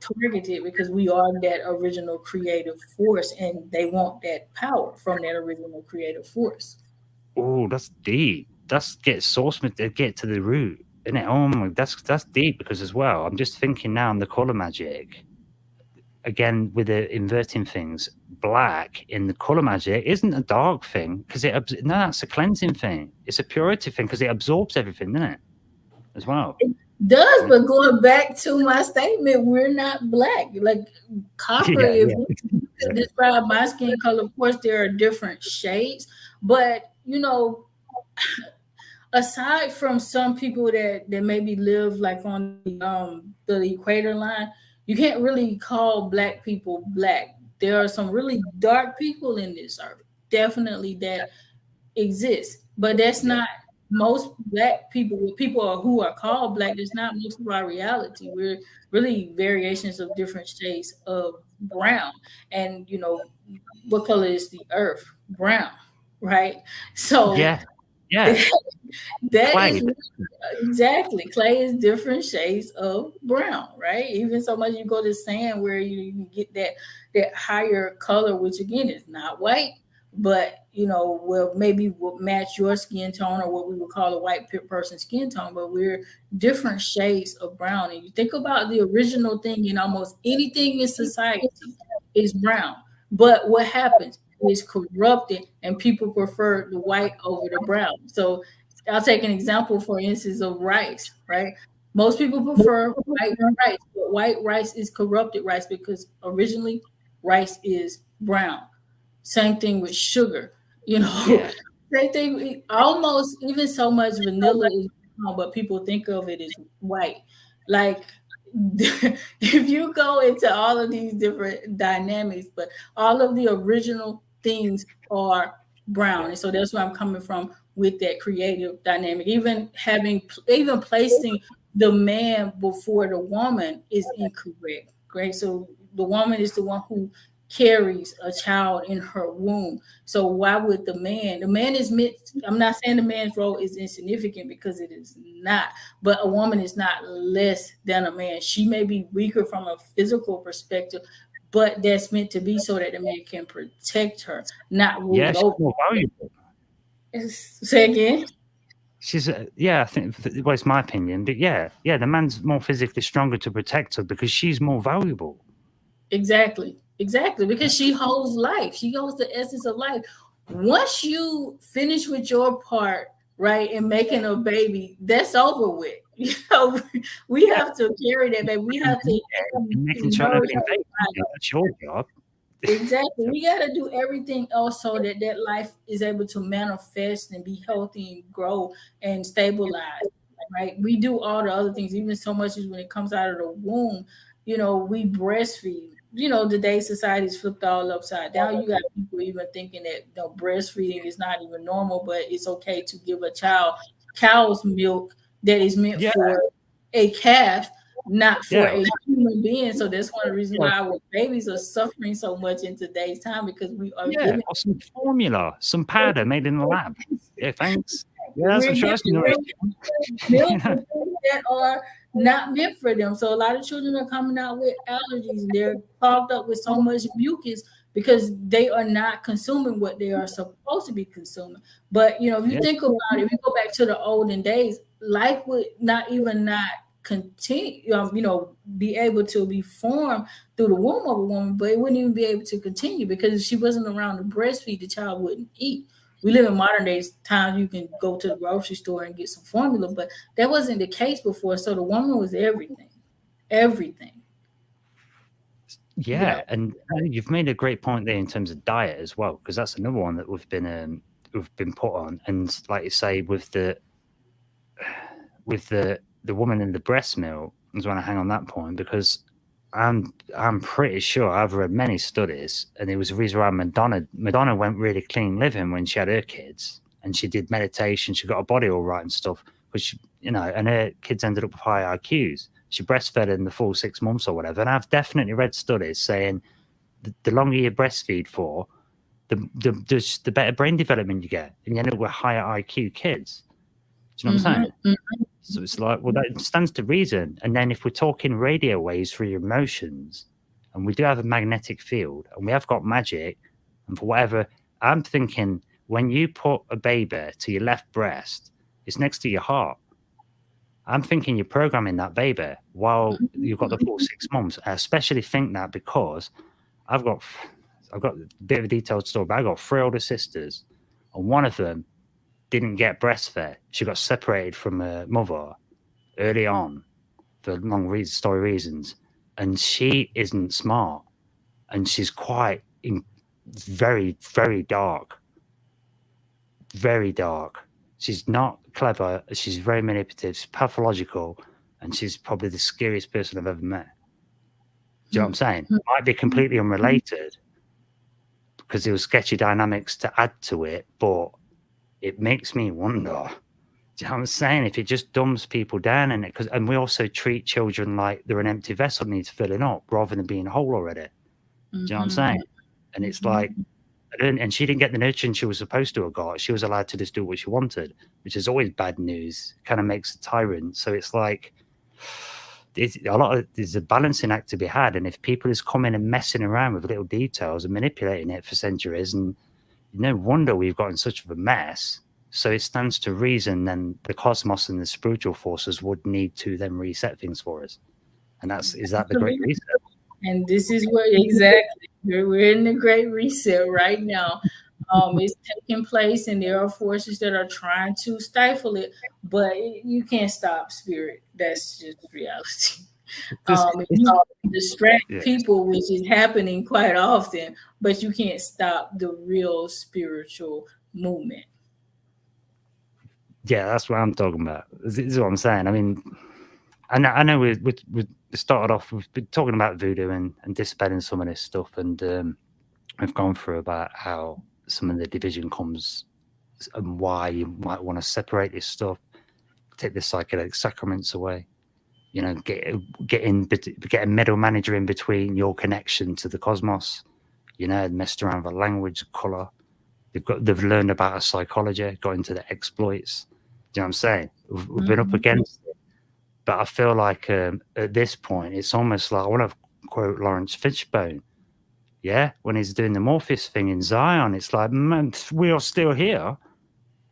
targeted, because we are that original creative force, and they want that power from that original creative force. Oh, that's deep. That's get to the root, isn't it? Oh my, that's deep, because as well, I'm just thinking now on the color magic again with the inverting things. Black in the color magic isn't a dark thing, because that's a cleansing thing. It's a purity thing, because it absorbs everything, doesn't it? As well. Does, but going back to my statement, we're not Black. Like copper, if we describe my skin color, of course there are different shades, but aside from some people that maybe live like on the equator line, you can't really call Black people Black. There are some really dark people in this earth, definitely, that exists, but that's not most Black people. People who are called Black, that's not most of our reality. We're really variations of different shades of brown. And what color is the earth? Brown, right? So yeah that Clay. is exactly, clay is different shades of brown, right? Even so much you go to sand, where you can get that higher color, which again is not white, but will match your skin tone, or what we would call a white person's skin tone. But we're different shades of brown. And you think about the original thing in almost anything in society is brown. But what happens is corrupted, and people prefer the white over the brown. So I'll take an example, for instance, of rice, right? Most people prefer white rice, but white rice is corrupted rice, because originally rice is brown. Same thing with sugar, same thing, almost even so much vanilla is brown, but people think of it as white. Like, if you go into all of these different dynamics, but all of the original things are brown. And so that's where I'm coming from with that creative dynamic. Even placing the man before the woman is incorrect. Great. So the woman is the one who carries a child in her womb. So why would the man is meant, I'm not saying the man's role is insignificant, because it is not, but a woman is not less than a man. She may be weaker from a physical perspective, but that's meant to be so that the man can protect her, not rule she's over. more valuable. Say again. She's I think, well, it's my opinion, but the man's more physically stronger to protect her, because she's more valuable. Exactly, because she holds life. She holds the essence of life. Once you finish with your part, right, and making a baby, that's over with. We have to carry that baby. We have to making sure everything that's your job. Exactly. We got to do everything else so that life is able to manifest and be healthy and grow and stabilize, right? We do all the other things, even so much as when it comes out of the womb, we breastfeed. Today's society is flipped all upside down. You got people even thinking that breastfeeding is not even normal, but it's okay to give a child cow's milk that is meant for a calf, not for a human being. So that's one of the reasons why our babies are suffering so much in today's time, because we are giving or some formula, some powder made in the lab. Yeah, thanks. Yeah, that's what we're she giving milk you know? and things that are not meant for them. So a lot of children are coming out with allergies. They're clogged up with so much mucus because they are not consuming what they are supposed to be consuming. But if you think about it, if you go back to the olden days, life would not continue, be able to be formed through the womb of a woman, but it wouldn't even be able to continue because if she wasn't around to breastfeed, the child wouldn't eat. We live in modern days times you can go to the grocery store and get some formula, but that wasn't the case before. So the woman was everything. Yeah, and you've made a great point there in terms of diet as well, because that's another one that we've been put on. And like you say, with the woman in the breast milk, I just want to hang on that point because I'm pretty sure I've read many studies, and it was the reason why Madonna went really clean living when she had her kids, and she did meditation, she got her body all right and stuff, which and her kids ended up with high IQs. She breastfed in the full 6 months or whatever, and I've definitely read studies saying the longer you breastfeed for, the better brain development you get, and you end up with higher IQ kids. Do you know what I'm saying? Mm-hmm. So it's like, well, that stands to reason. And then if we're talking radio waves for your emotions, and we do have a magnetic field, and we have got magic, and for whatever, I'm thinking when you put a baby to your left breast, it's next to your heart. I'm thinking you're programming that baby while you've got the full 6 months. I especially think that because I've got a bit of a detailed story, but I got 3 older sisters, and one of them didn't get breastfed. She got separated from her mother early on for long story reasons, and she isn't smart, and she's quite very, very dark. Very dark. She's not clever. She's very manipulative. She's pathological, and she's probably the scariest person I've ever met. Do you know what I'm saying? Might be completely unrelated because there was sketchy dynamics to add to it, but it makes me wonder. Do you know what I'm saying? If it just dumbs people down in it, and we also treat children like they're an empty vessel that needs filling up rather than being whole already. Do you know what I'm saying? And it's like, and she didn't get the nurturing she was supposed to have got. She was allowed to just do what she wanted, which is always bad news. Kind of makes a tyrant. So it's like there's a balancing act to be had. And if people is coming and messing around with little details and manipulating it for centuries, and no wonder we've gotten such of a mess. So it stands to reason then the cosmos and the spiritual forces would need to then reset things for us. And is that the Great Reset? And this is what exactly we're in the Great Reset right now. It's taking place, and there are forces that are trying to stifle it, but you can't stop spirit. That's just reality. Distract people, which is happening quite often, but you can't stop the real spiritual movement. Yeah, that's what I'm talking about. This is what I'm saying. I mean, I know we started off, we've been talking about voodoo and dispelling some of this stuff, and we've gone through about how some of the division comes and why you might want to separate this stuff, take the psychedelic sacraments away, get a middle manager in between your connection to the cosmos, messed around with language, color. They've learned about our psychology, got into the exploits. Do you know what I'm saying? We've been up against it. But I feel like at this point, it's almost like, I want to quote Lawrence Fishbone, when he's doing the Morpheus thing in Zion, it's like, man, we are still here.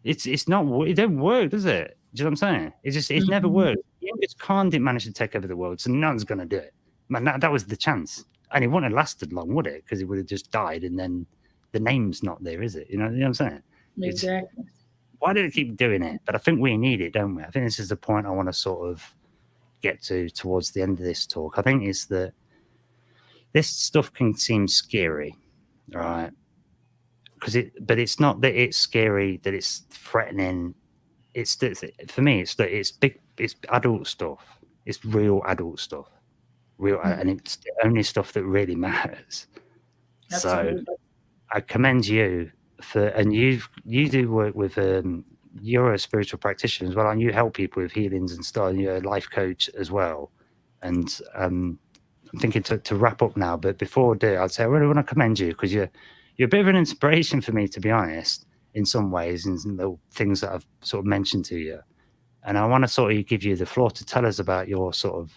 It's not, it don't work, does it? Do you know what I'm saying? It never worked. Genghis Khan didn't manage to take over the world, so no one's going to do it. Man, that was the chance. And it wouldn't have lasted long, would it? Because he would have just died, and then the name's not there, is it? You know what I'm saying? Exactly. Why do they keep doing it? But I think we need it, don't we? I think this is the point I want to sort of get to towards the end of this talk. I think it's that this stuff can seem scary, right? But it's not that it's scary, that it's threatening. For me, it's that it's big, it's adult stuff. It's real adult stuff, and it's the only stuff that really matters. Absolutely. So I commend you and you do work with you're a spiritual practitioner as well, and you help people with healings and stuff, and you're a life coach as well. And I'm thinking to wrap up now, but before I do, I'd say I really want to commend you, because you're a bit of an inspiration for me, to be honest. in some ways, in the things that I've sort of mentioned to you. And I want to sort of give you the floor to tell us about your sort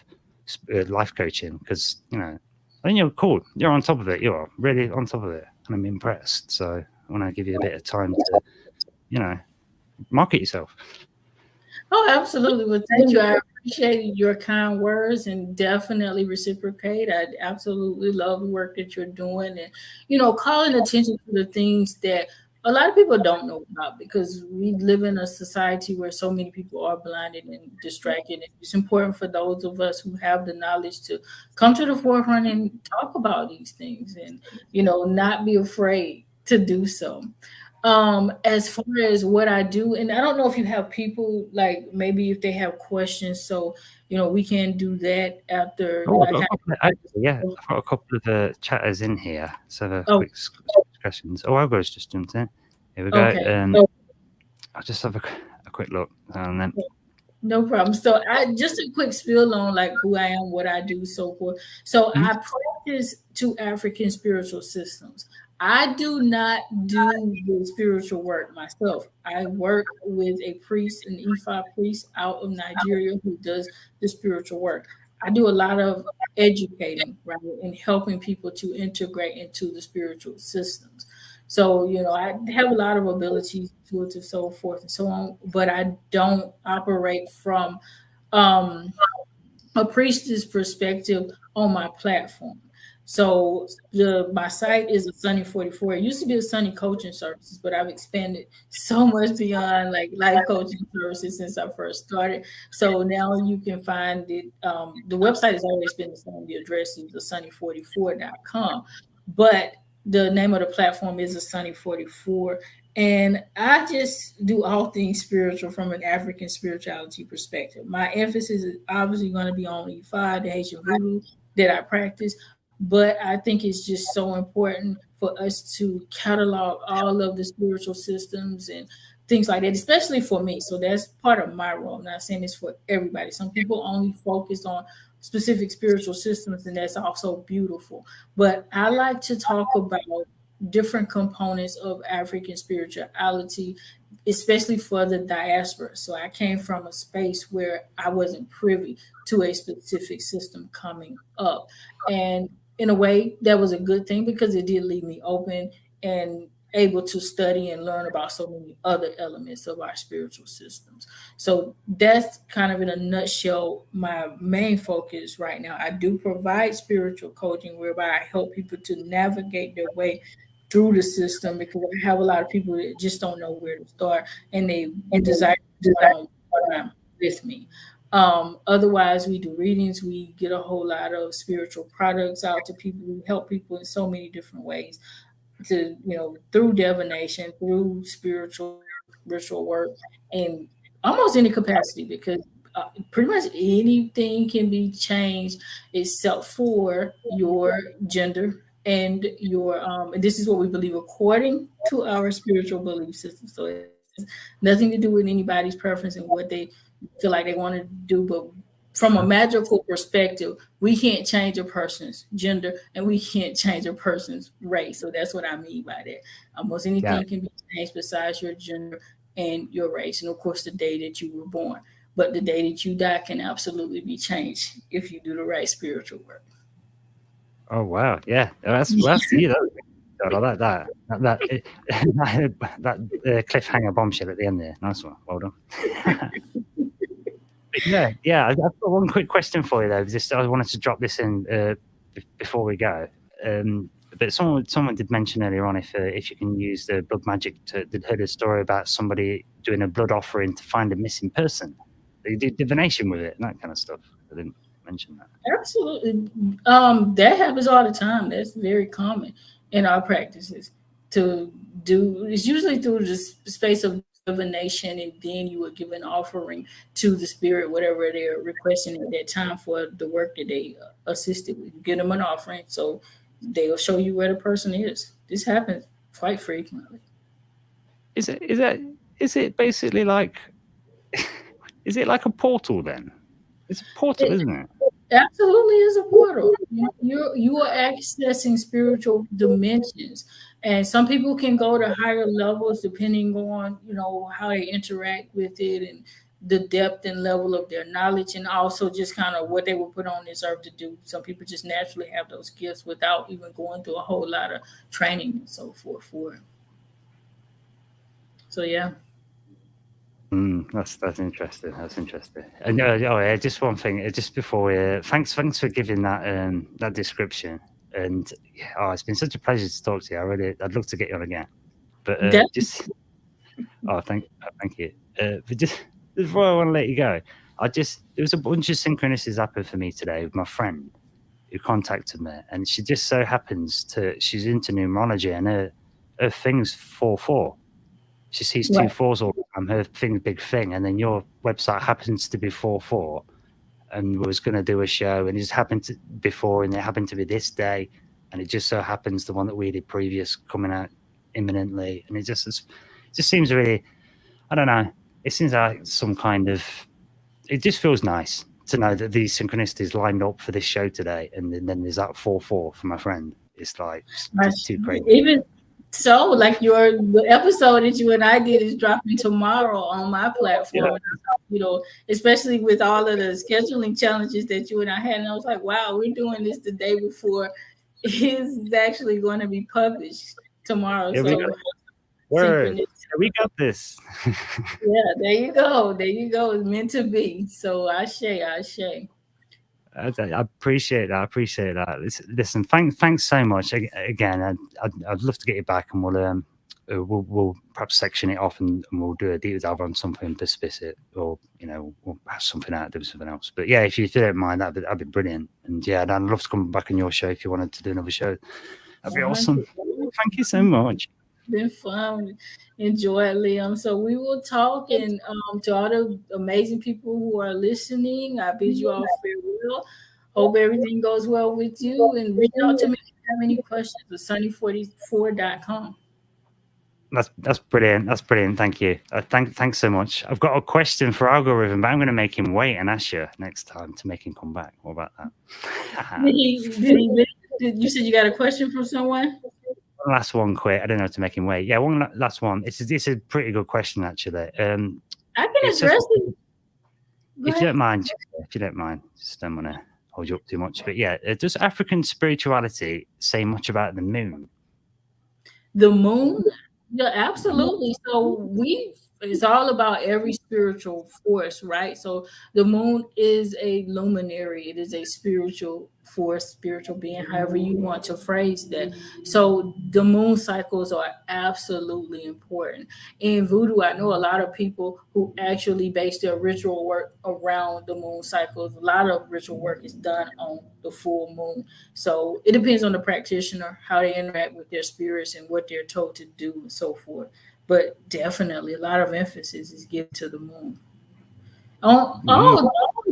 of life coaching, because, you know, I mean, you're cool. You're on top of it. You're really on top of it. And I'm impressed. So I want to give you a bit of time to, you know, market yourself. Oh, absolutely. Well, thank you. I appreciate your kind words and definitely reciprocate. I absolutely love the work that you're doing and, you know, calling attention to the things that a lot of people don't know about, because we live in a society where so many people are blinded and distracted. And it's important for those of us who have the knowledge to come to the forefront and talk about these things and, you know, not be afraid to do so. As far as what I do, and I don't know if you have people like maybe if they have questions, so you know we can do that after. Oh, I've got a couple of, I've got a couple of chatters in here. So quick questions. Oh, Algo's just jumped in. Here we go. Okay. I'll just have a quick look and then. No problem. So just a quick spiel on like who I am, what I do, so forth. So I practice 2 African spiritual systems. I do not do the spiritual work myself. I work with a priest, an Ifa priest out of Nigeria who does the spiritual work. I do a lot of educating, right, and helping people to integrate into the spiritual systems. So, you know, I have a lot of abilities to it, and so forth and so on, but I don't operate from um, a priestess perspective on my platform. So my site is Asanee 44. It used to be Asanee Coaching Services, but I've expanded so much beyond like life coaching services since I first started. So now you can find it. The website has always been the same. The address is asanee44.com, but the name of the platform is Asanee 44. And I just do all things spiritual from an African spirituality perspective. My emphasis is obviously going to be on Ifa, the Haitian Vodou that I practice, but I think it's just so important for us to catalog all of the spiritual systems and things like that, especially for me. So that's part of my role. I'm not saying it's for everybody. Some people only focus on specific spiritual systems, and that's also beautiful. But I like to talk about different components of African spirituality, especially for the diaspora. So I came from a space where I wasn't privy to a specific system coming up. And in a way, that was a good thing because it did leave me open and able to study and learn about so many other elements of our spiritual systems. So that's kind of in a nutshell my main focus right now. I do provide spiritual coaching whereby I help people to navigate their way through the system, because I have a lot of people that just don't know where to start and they desire to know with me. Otherwise, we do readings. We get a whole lot of spiritual products out to people. We help people in so many different ways, to, you know, through divination, through spiritual ritual work, and almost any capacity, because pretty much anything can be changed except for your gender and your and this is what we believe according to our spiritual belief system. So it has nothing to do with anybody's preference and what they feel like they want to do, but from a magical perspective, we can't change a person's gender and we can't change a person's race. So that's what I mean by that. Almost anything can be changed besides your gender and your race, and of course the day that you were born. But the day that you die can absolutely be changed if you do the right spiritual work. Oh wow, yeah, that's you. I like that cliffhanger bombshell at the end there. Nice one, well done. yeah. I've got one quick question for you though. Just I wanted to drop this in before we go. But someone did mention earlier on if you can use the blood magic did heard a story about somebody doing a blood offering to find a missing person. They did divination with it and that kind of stuff. I didn't mention that. Absolutely. That happens all the time. That's very common in our practices to do. It's usually through the space of divination, and then you would give an offering to the spirit, whatever they're requesting at that time for the work that they assisted with. You give them an offering, so they'll show you where the person is. This happens quite frequently. Is it basically like is it like a portal then? It's a portal, isn't it? absolutely is a portal. You are accessing spiritual dimensions, and some people can go to higher levels depending on how they interact with it and the depth and level of their knowledge, and also just kind of what they were put on this earth to do. Some people just naturally have those gifts without even going through a whole lot of training and so forth for it. So yeah. That's interesting. That's interesting. And just one thing, just before we, thanks for giving that description. And it's been such a pleasure to talk to you. I'd love to get you on again. But thank you. But just before I want to let you go, there was a bunch of synchronicities happened for me today with my friend who contacted me, and she just so happens she's into numerology, and her thing's 4-4. She sees 2 4s all the time. Her thing's big thing, and then your website happens to be 4-4, and was going to do a show, and it just happened before, and it happened to be this day, and it just so happens the one that we did previous coming out imminently, and it just seems really, I don't know, it seems like some kind of, it just feels nice to know that these synchronicities lined up for this show today, and then there's that 4-4 for my friend. It's like it's too crazy. Even so, like the episode that you and I did is dropping tomorrow on my platform. Yeah. Especially with all of the scheduling challenges that you and I had, and I was like, wow, we're doing this the day before it's actually going to be published tomorrow. Yeah, we got this. Yeah, there you go. It's meant to be. So Ashe. I appreciate that. Listen, thanks so much again. I'd love to get you back, and we'll perhaps section it off, and we'll do a deep dive on something specific, or we'll have something out, do something else. But yeah, if you don't mind, that'd be brilliant. And yeah, I'd love to come back on your show if you wanted to do another show. That'd be awesome. Thank you so much. Been fun. Enjoy it, Liam. So we will talk, and to all the amazing people who are listening, I bid you all farewell. Hope everything goes well with you, and reach out to me if you have any questions at Asanee44.com. That's brilliant. That's brilliant. Thank you. Thanks so much. I've got a question for Algorithm, but I'm going to make him wait and ask you next time to make him come back. What about that? You said you got a question from someone? Last one quick. I don't know to make him wait. Yeah, one last one. It's a pretty good question, actually. I can address it. If you don't mind, just don't want to hold you up too much. But yeah, does African spirituality say much about the moon? The moon? Yeah, absolutely. So it's all about every spiritual force, right? So the moon is a luminary. It is a spiritual force, spiritual being, however you want to phrase that. So the moon cycles are absolutely important. In Vodou, I know a lot of people who actually base their ritual work around the moon cycles. A lot of ritual work is done on the full moon. So it depends on the practitioner, how they interact with their spirits and what they're told to do and so forth. But definitely a lot of emphasis is given to the moon. All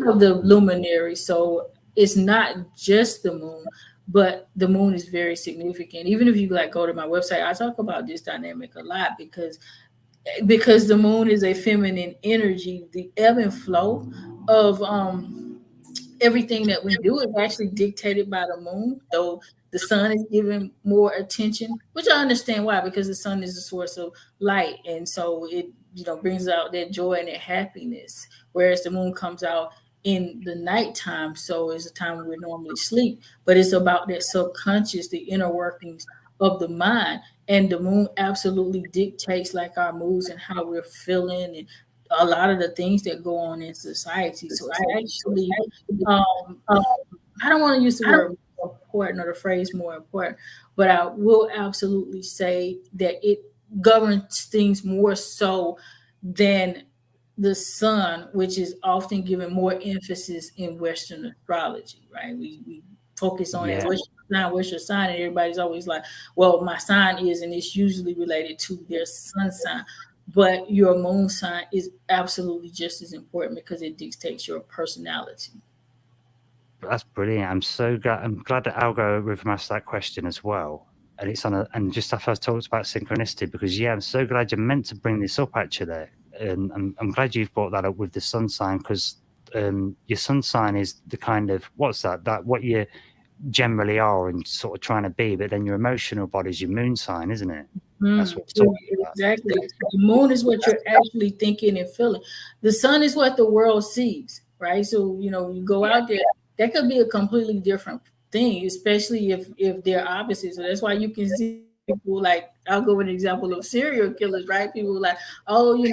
of the luminaries. So it's not just the moon, but the moon is very significant. Even if you go to my website, I talk about this dynamic a lot because the moon is a feminine energy. The ebb and flow of everything that we do is actually dictated by the moon, though the sun is given more attention, which I understand why, because the sun is a source of light. And so it, brings out that joy and that happiness, whereas the moon comes out in the nighttime. So it's a time when we normally sleep, but it's about that subconscious, the inner workings of the mind. And the moon absolutely dictates our moods and how we're feeling and a lot of the things that go on in society. So it's actually, I don't want to use the word more important or the phrase more important, but I will absolutely say that it governs things more so than the sun, which is often given more emphasis in Western astrology, right? We focus on it. What's your sign? And everybody's always like, well, my sign is, and it's usually related to their sun sign. But your moon sign is absolutely just as important because it dictates your personality. That's brilliant. I'm glad that Algorithm asked that question as well. And it's and just after I talked about synchronicity, because I'm so glad you meant to bring this up actually. And I'm glad you've brought that up with the sun sign, because your sun sign is the kind of that what you generally are and sort of trying to be, but then your emotional body is your moon sign, isn't it? That's what we're talking about. Exactly. The moon is what you're actually thinking and feeling. The sun is what the world sees, right? So you go out there, that could be a completely different thing, especially if they're opposites. So that's why you can see people like, I'll go with an example of serial killers, right? People like, oh, he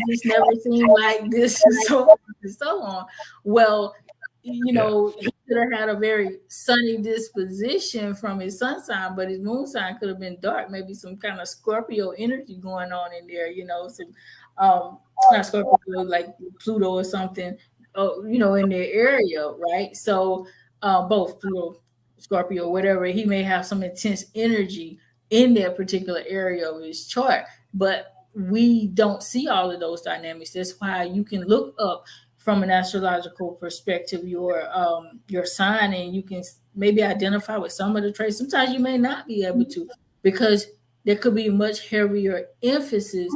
just never seemed like this and so on and so on. Well, he could have had a very sunny disposition from his sun sign, but his moon sign could have been dark, maybe some kind of Scorpio energy going on in there, some not Scorpio, like Pluto or something, in their area, right? So both Pluto, Scorpio, whatever, he may have some intense energy in that particular area of his chart, but we don't see all of those dynamics. That's why you can look up from an astrological perspective your sign, and you can maybe identify with some of the traits. Sometimes you may not be able to, because there could be much heavier emphasis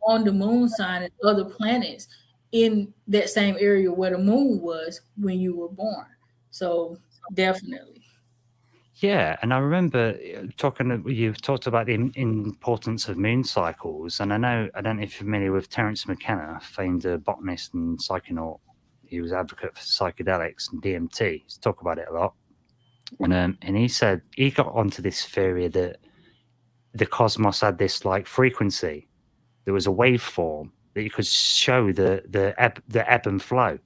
on the moon sign and other planets in that same area where the moon was when you were born. So definitely. Yeah, and I remember you talked about the importance of moon cycles, and I don't know if you're familiar with Terence McKenna, famed botanist and psychonaut. He was advocate for psychedelics and DMT. He's talked about it a lot, and he said he got onto this theory that the cosmos had this like frequency. There was a waveform that you could show the ebb and flow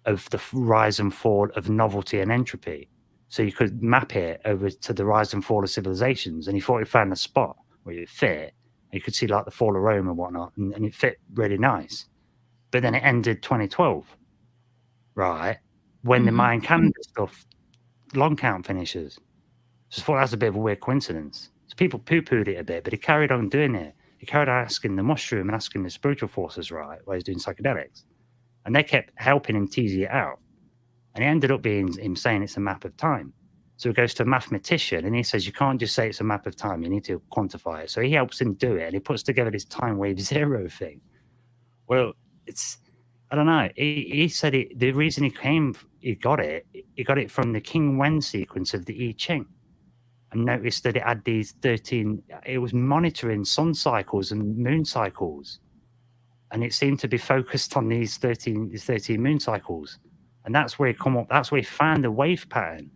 of the rise and fall of novelty and entropy. So you could map it over to the rise and fall of civilizations, and he thought he found a spot where it fit. You could see like the fall of Rome and whatnot, and it fit really nice. But then it ended 2012, right? When the Mayan calendar stuff, long count finishes. So I thought that's a bit of a weird coincidence. So people poo-pooed it a bit, but he carried on doing it. He carried on asking the mushroom and asking the spiritual forces, right, while he's doing psychedelics. And they kept helping him tease it out. And it ended up being him saying it's a map of time. So he goes to a mathematician and he says, you can't just say it's a map of time. You need to quantify it. So he helps him do it. And he puts together this time wave zero thing. Well, I don't know. He said the reason he got it from the King Wen sequence of the I Ching. And noticed that it had these 13, it was monitoring sun cycles and moon cycles. And it seemed to be focused on these 13 moon cycles. And that's where he found the wave pattern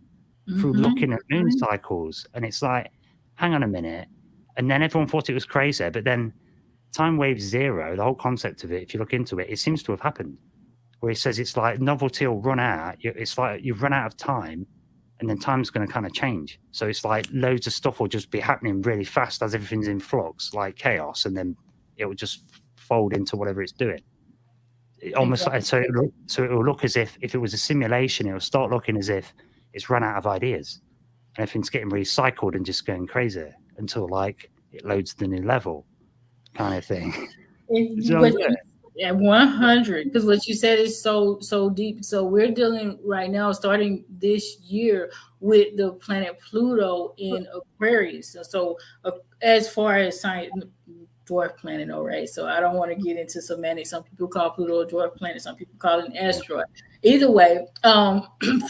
through looking at moon cycles. And it's like, hang on a minute. And then everyone thought it was crazy. But then time wave zero, the whole concept of it, if you look into it, it seems to have happened. Where he says it's like novelty will run out. It's like you've run out of time, and then time's going to kind of change. So it's like loads of stuff will just be happening really fast as everything's in flux, like chaos, and then it will just fold into whatever it's doing. Almost like, so it will look as if it was a simulation, it will start looking as if it's run out of ideas and everything's getting recycled and just going crazy until like it loads the new level kind of thing. Yeah, 100, because what you said is so deep. So we're dealing right now, starting this year, with the planet Pluto in Aquarius. So as far as science, dwarf planet, all right. So I don't want to get into semantics. Some people call Pluto a dwarf planet. Some people call it an asteroid. Either way,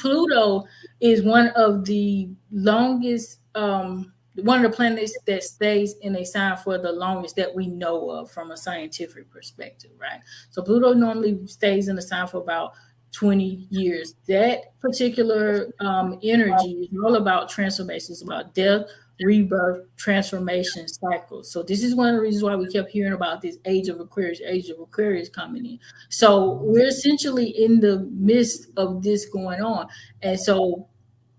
Pluto is one of the longest, one of the planets that stays in a sign for the longest that we know of from a scientific perspective, right? So Pluto normally stays in the sign for about 20 years. That particular energy is all about transformations, about death, rebirth, transformation cycles. So this is one of the reasons why we kept hearing about this age of Aquarius coming in. So we're essentially in the midst of this going on. And so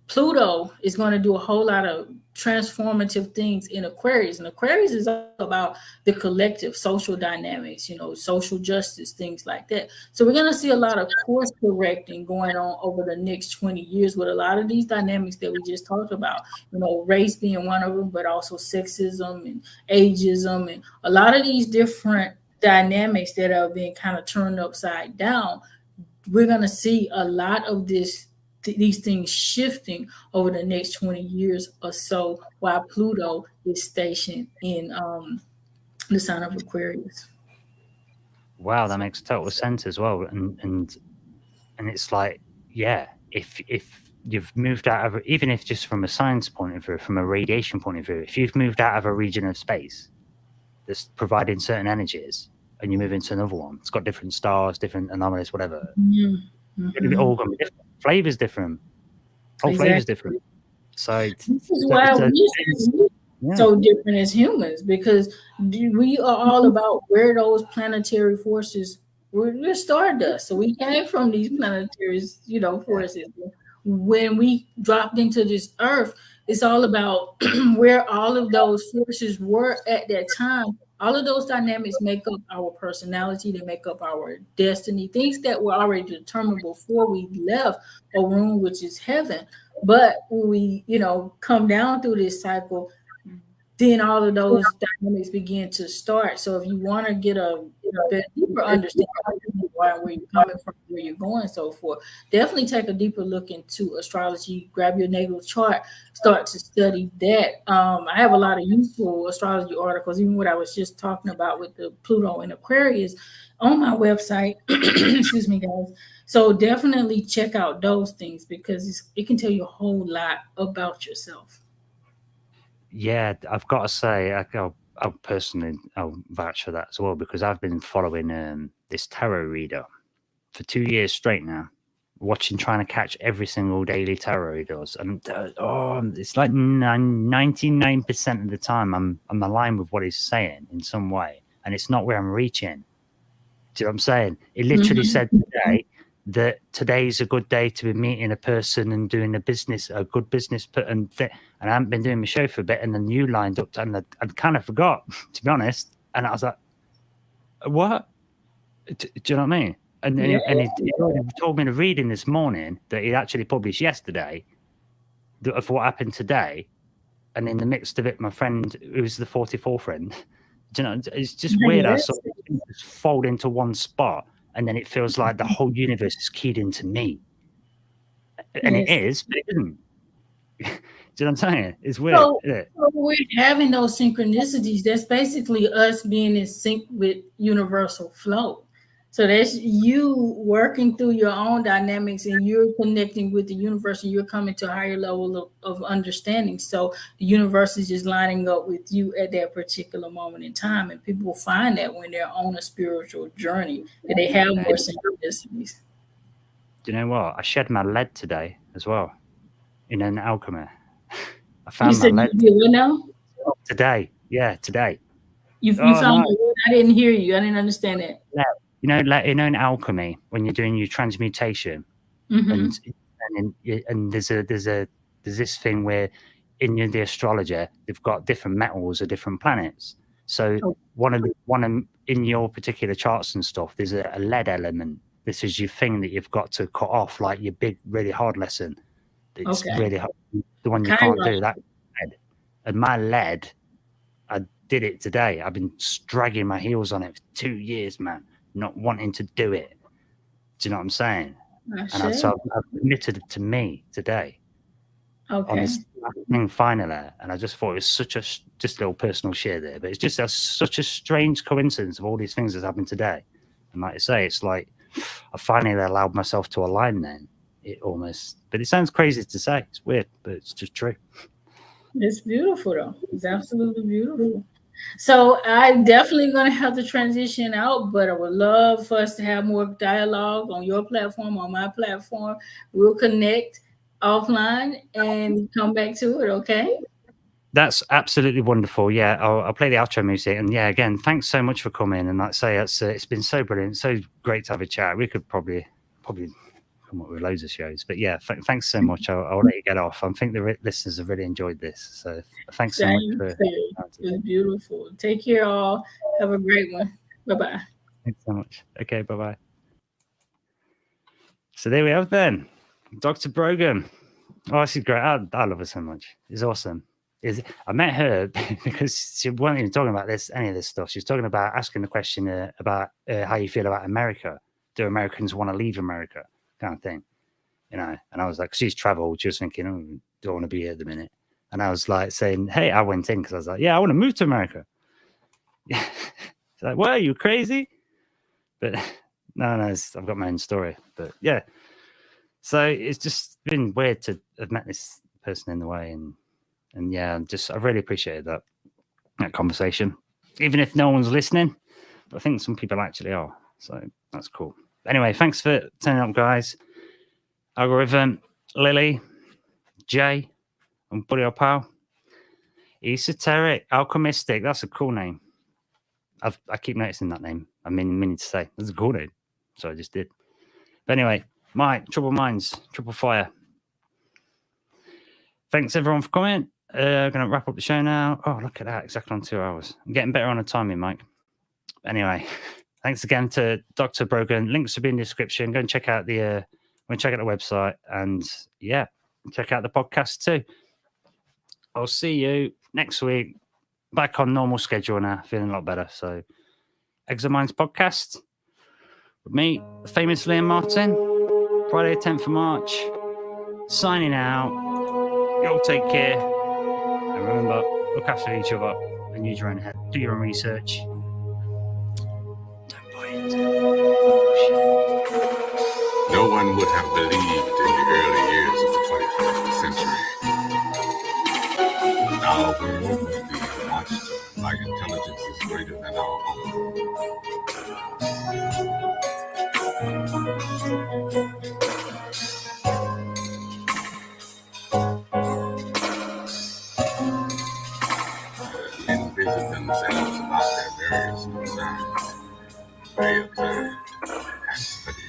Pluto is going to do a whole lot of transformative things in Aquarius. And Aquarius is all about the collective social dynamics, social justice, things like that. So we're going to see a lot of course correcting going on over the next 20 years with a lot of these dynamics that we just talked about, race being one of them, but also sexism and ageism and a lot of these different dynamics that are being kind of turned upside down. We're going to see a lot of these things shifting over the next 20 years or so while Pluto is stationed in the sign of Aquarius. Wow, that makes total sense as well. And And it's like, yeah, if you've moved out of, even if just from a science point of view, from a radiation point of view, if you've moved out of a region of space that's providing certain energies and you move into another one, it's got different stars, different anomalies, whatever. It's all going to be different. Flavor's different. Flavor's different. So this is why we're so different as humans, because we are all about where those planetary forces. We're stardust, so we came from these planetary, forces. When we dropped into this earth, it's all about where all of those forces were at that time. All of those dynamics make up our personality, they make up our destiny, things that were already determined before we left a room, which is heaven. But when we, come down through this cycle, then all of those dynamics begin to start. So if you want to get a deeper understanding of where you're coming from, where you're going, so forth, definitely take a deeper look into astrology. Grab your natal chart, start to study that. I have a lot of useful astrology articles, even what I was just talking about with the Pluto and Aquarius, on my website. Excuse me, guys. So definitely check out those things, because it can tell you a whole lot about yourself. Yeah, I've got to say, I'll vouch for that as well, because I've been following this tarot reader for 2 years straight now, trying to catch every single daily tarot he does, and it's like 99% of the time I'm aligned with what he's saying in some way, and it's not where I'm reaching. Do you know what I'm saying? It literally said today that today's a good day to be meeting a person and doing a good business, and I haven't been doing my show for a bit, and then you lined up, and I kind of forgot, to be honest, and I was like, what? Do you know what I mean? And he told me in a reading this morning that he actually published yesterday of what happened today, and in the midst of it, my friend, who's the 44 friend, do you know, it's just weird how sort of things just fold into one spot, and then it feels like the whole universe is keyed into me. And it is, but it isn't. Do you know what I'm saying? It's weird. So we're having those synchronicities. That's basically us being in sync with universal flow. So that's you working through your own dynamics, and you're connecting with the universe, and you're coming to a higher level of understanding. So the universe is just lining up with you at that particular moment in time. And people find that when they're on a spiritual journey, that they have more synchronicities. Do you know what? I shed my lead today as well in an alchemy. I found my lead. You did now? Today. Yeah, today. You found my lead? I didn't hear you. I didn't understand it. Yeah. In alchemy, when you're doing your transmutation, and there's this thing where in the astrologer they've got different metals or different planets. So one in your particular charts and stuff, there's a lead element. This is your thing that you've got to cut off, like your big, really hard lesson. It's really hard, the one you can't do. That lead. And my lead, I did it today. I've been dragging my heels on it for 2 years, man, not wanting to do it. Do you know what I'm saying? And so I've committed it to me today. On this thing finally, and I just thought it was such a little personal share there, but it's just such a strange coincidence of all these things that's happened today. And like I say, it's like I finally allowed myself to align then. But it sounds crazy to say. It's weird, but it's just true. It's beautiful, though. It's absolutely beautiful. So I'm definitely going to have to transition out, but I would love for us to have more dialogue on your platform, on my platform. We'll connect offline and come back to it, okay? That's absolutely wonderful. Yeah, I'll play the outro music. And yeah, again, thanks so much for coming. And like I say, it's been so brilliant, so great to have a chat. We could probably come up with loads of shows. But yeah, thanks so much. I'll let you get off. I think the listeners have really enjoyed this. So thanks so much for it's beautiful. Take care, all. Have a great one. Bye-bye. Thanks so much. Okay, bye-bye. So there we have then. Dr. Brogan. Oh, she's great. I love her so much. It's awesome. I met her because she wasn't even talking about any of this stuff. She was talking about asking the question about how you feel about America. Do Americans want to leave America? Kind of thing, And I was like, she's traveled. She was thinking, oh, don't want to be here at the minute. And I was like saying, hey, I went in because I was like, yeah, I want to move to America. She's like, what, are you crazy? But No, I've got my own story, but yeah. So it's just been weird to have met this person in the way, and yeah, I really appreciated that conversation, even if no one's listening. But I think some people actually are, so that's cool. Anyway, thanks for turning up, guys. Algorithm, Lily, Jay, and Buddy Pal. Esoteric, Alchemistic. That's a cool name. I keep noticing that name. I meaning to say that's a cool name, so I just did. But anyway, Mike, Troubled Minds, Triple Fire. Thanks everyone for coming. Going to wrap up the show now. Oh, look at that! Exactly on 2 hours. I'm getting better on the timing, Mike. Anyway, thanks again to Dr. Brogan. Links will be in the description. Go and check out the website, and yeah, check out the podcast too. I'll see you next week. Back on normal schedule now, feeling a lot better. So, Exiled Minds Podcast with me, the famous Liam Martin, Friday, 10th of March. Signing out. You all take care. And remember, look after each other and use your own head. Do your own research. Don't buy it. No one would have believed in the early years of the 21st century. Now we're being watched by intelligences greater than our own. Men busy themselves about their various concerns. They observe and study.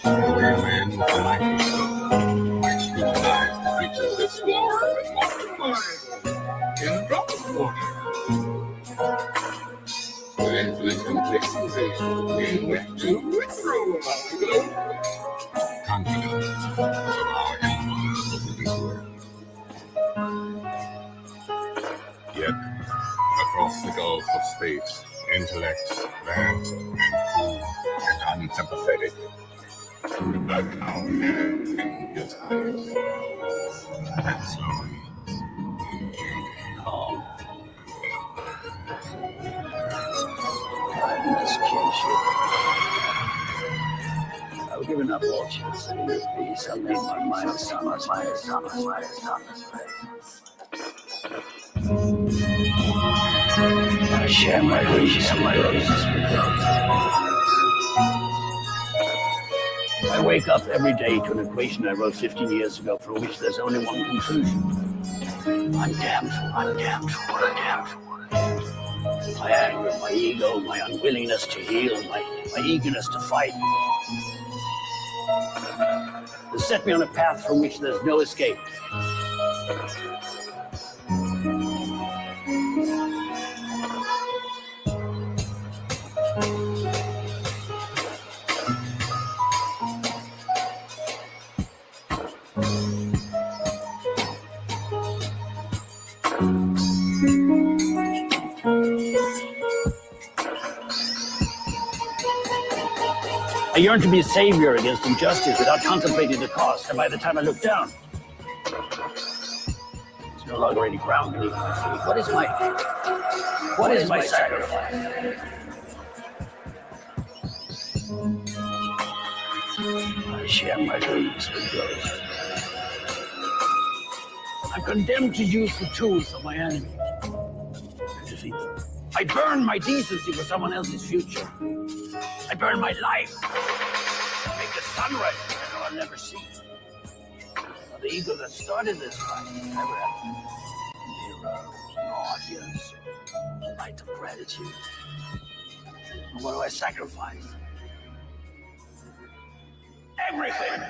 Only a man with a microscope might scrutinize the creatures that swarm and multiply in a drop of water. With infinite complacency, we went to and fro about the globe, confident of our influence over this world. Yet, across the gulf of space, intellects, vast and cool and unsympathetic, but our hands in his eyes, and slowly, I've given up all chance to be peace. I've made my mind I share my dreams and my roses with those. I wake up every day to an equation I wrote 15 years ago for which there's only one conclusion. I'm damned for. My anger, my ego, my unwillingness to heal, my eagerness to fight has set me on a path from which there's no escape. I yearn to be a savior against injustice without contemplating the cost, and by the time I look down, there's no longer any ground beneath my feet. What is my sacrifice? I share my dreams with those. I'm condemned to use the tools of my enemy to defeat them. I burn my decency for someone else's future. I burn my life to make the sunrise that I know I'll never see. Now, the ego that started this fight never had heroes, no audience, a light of gratitude. And what do I sacrifice? Everything!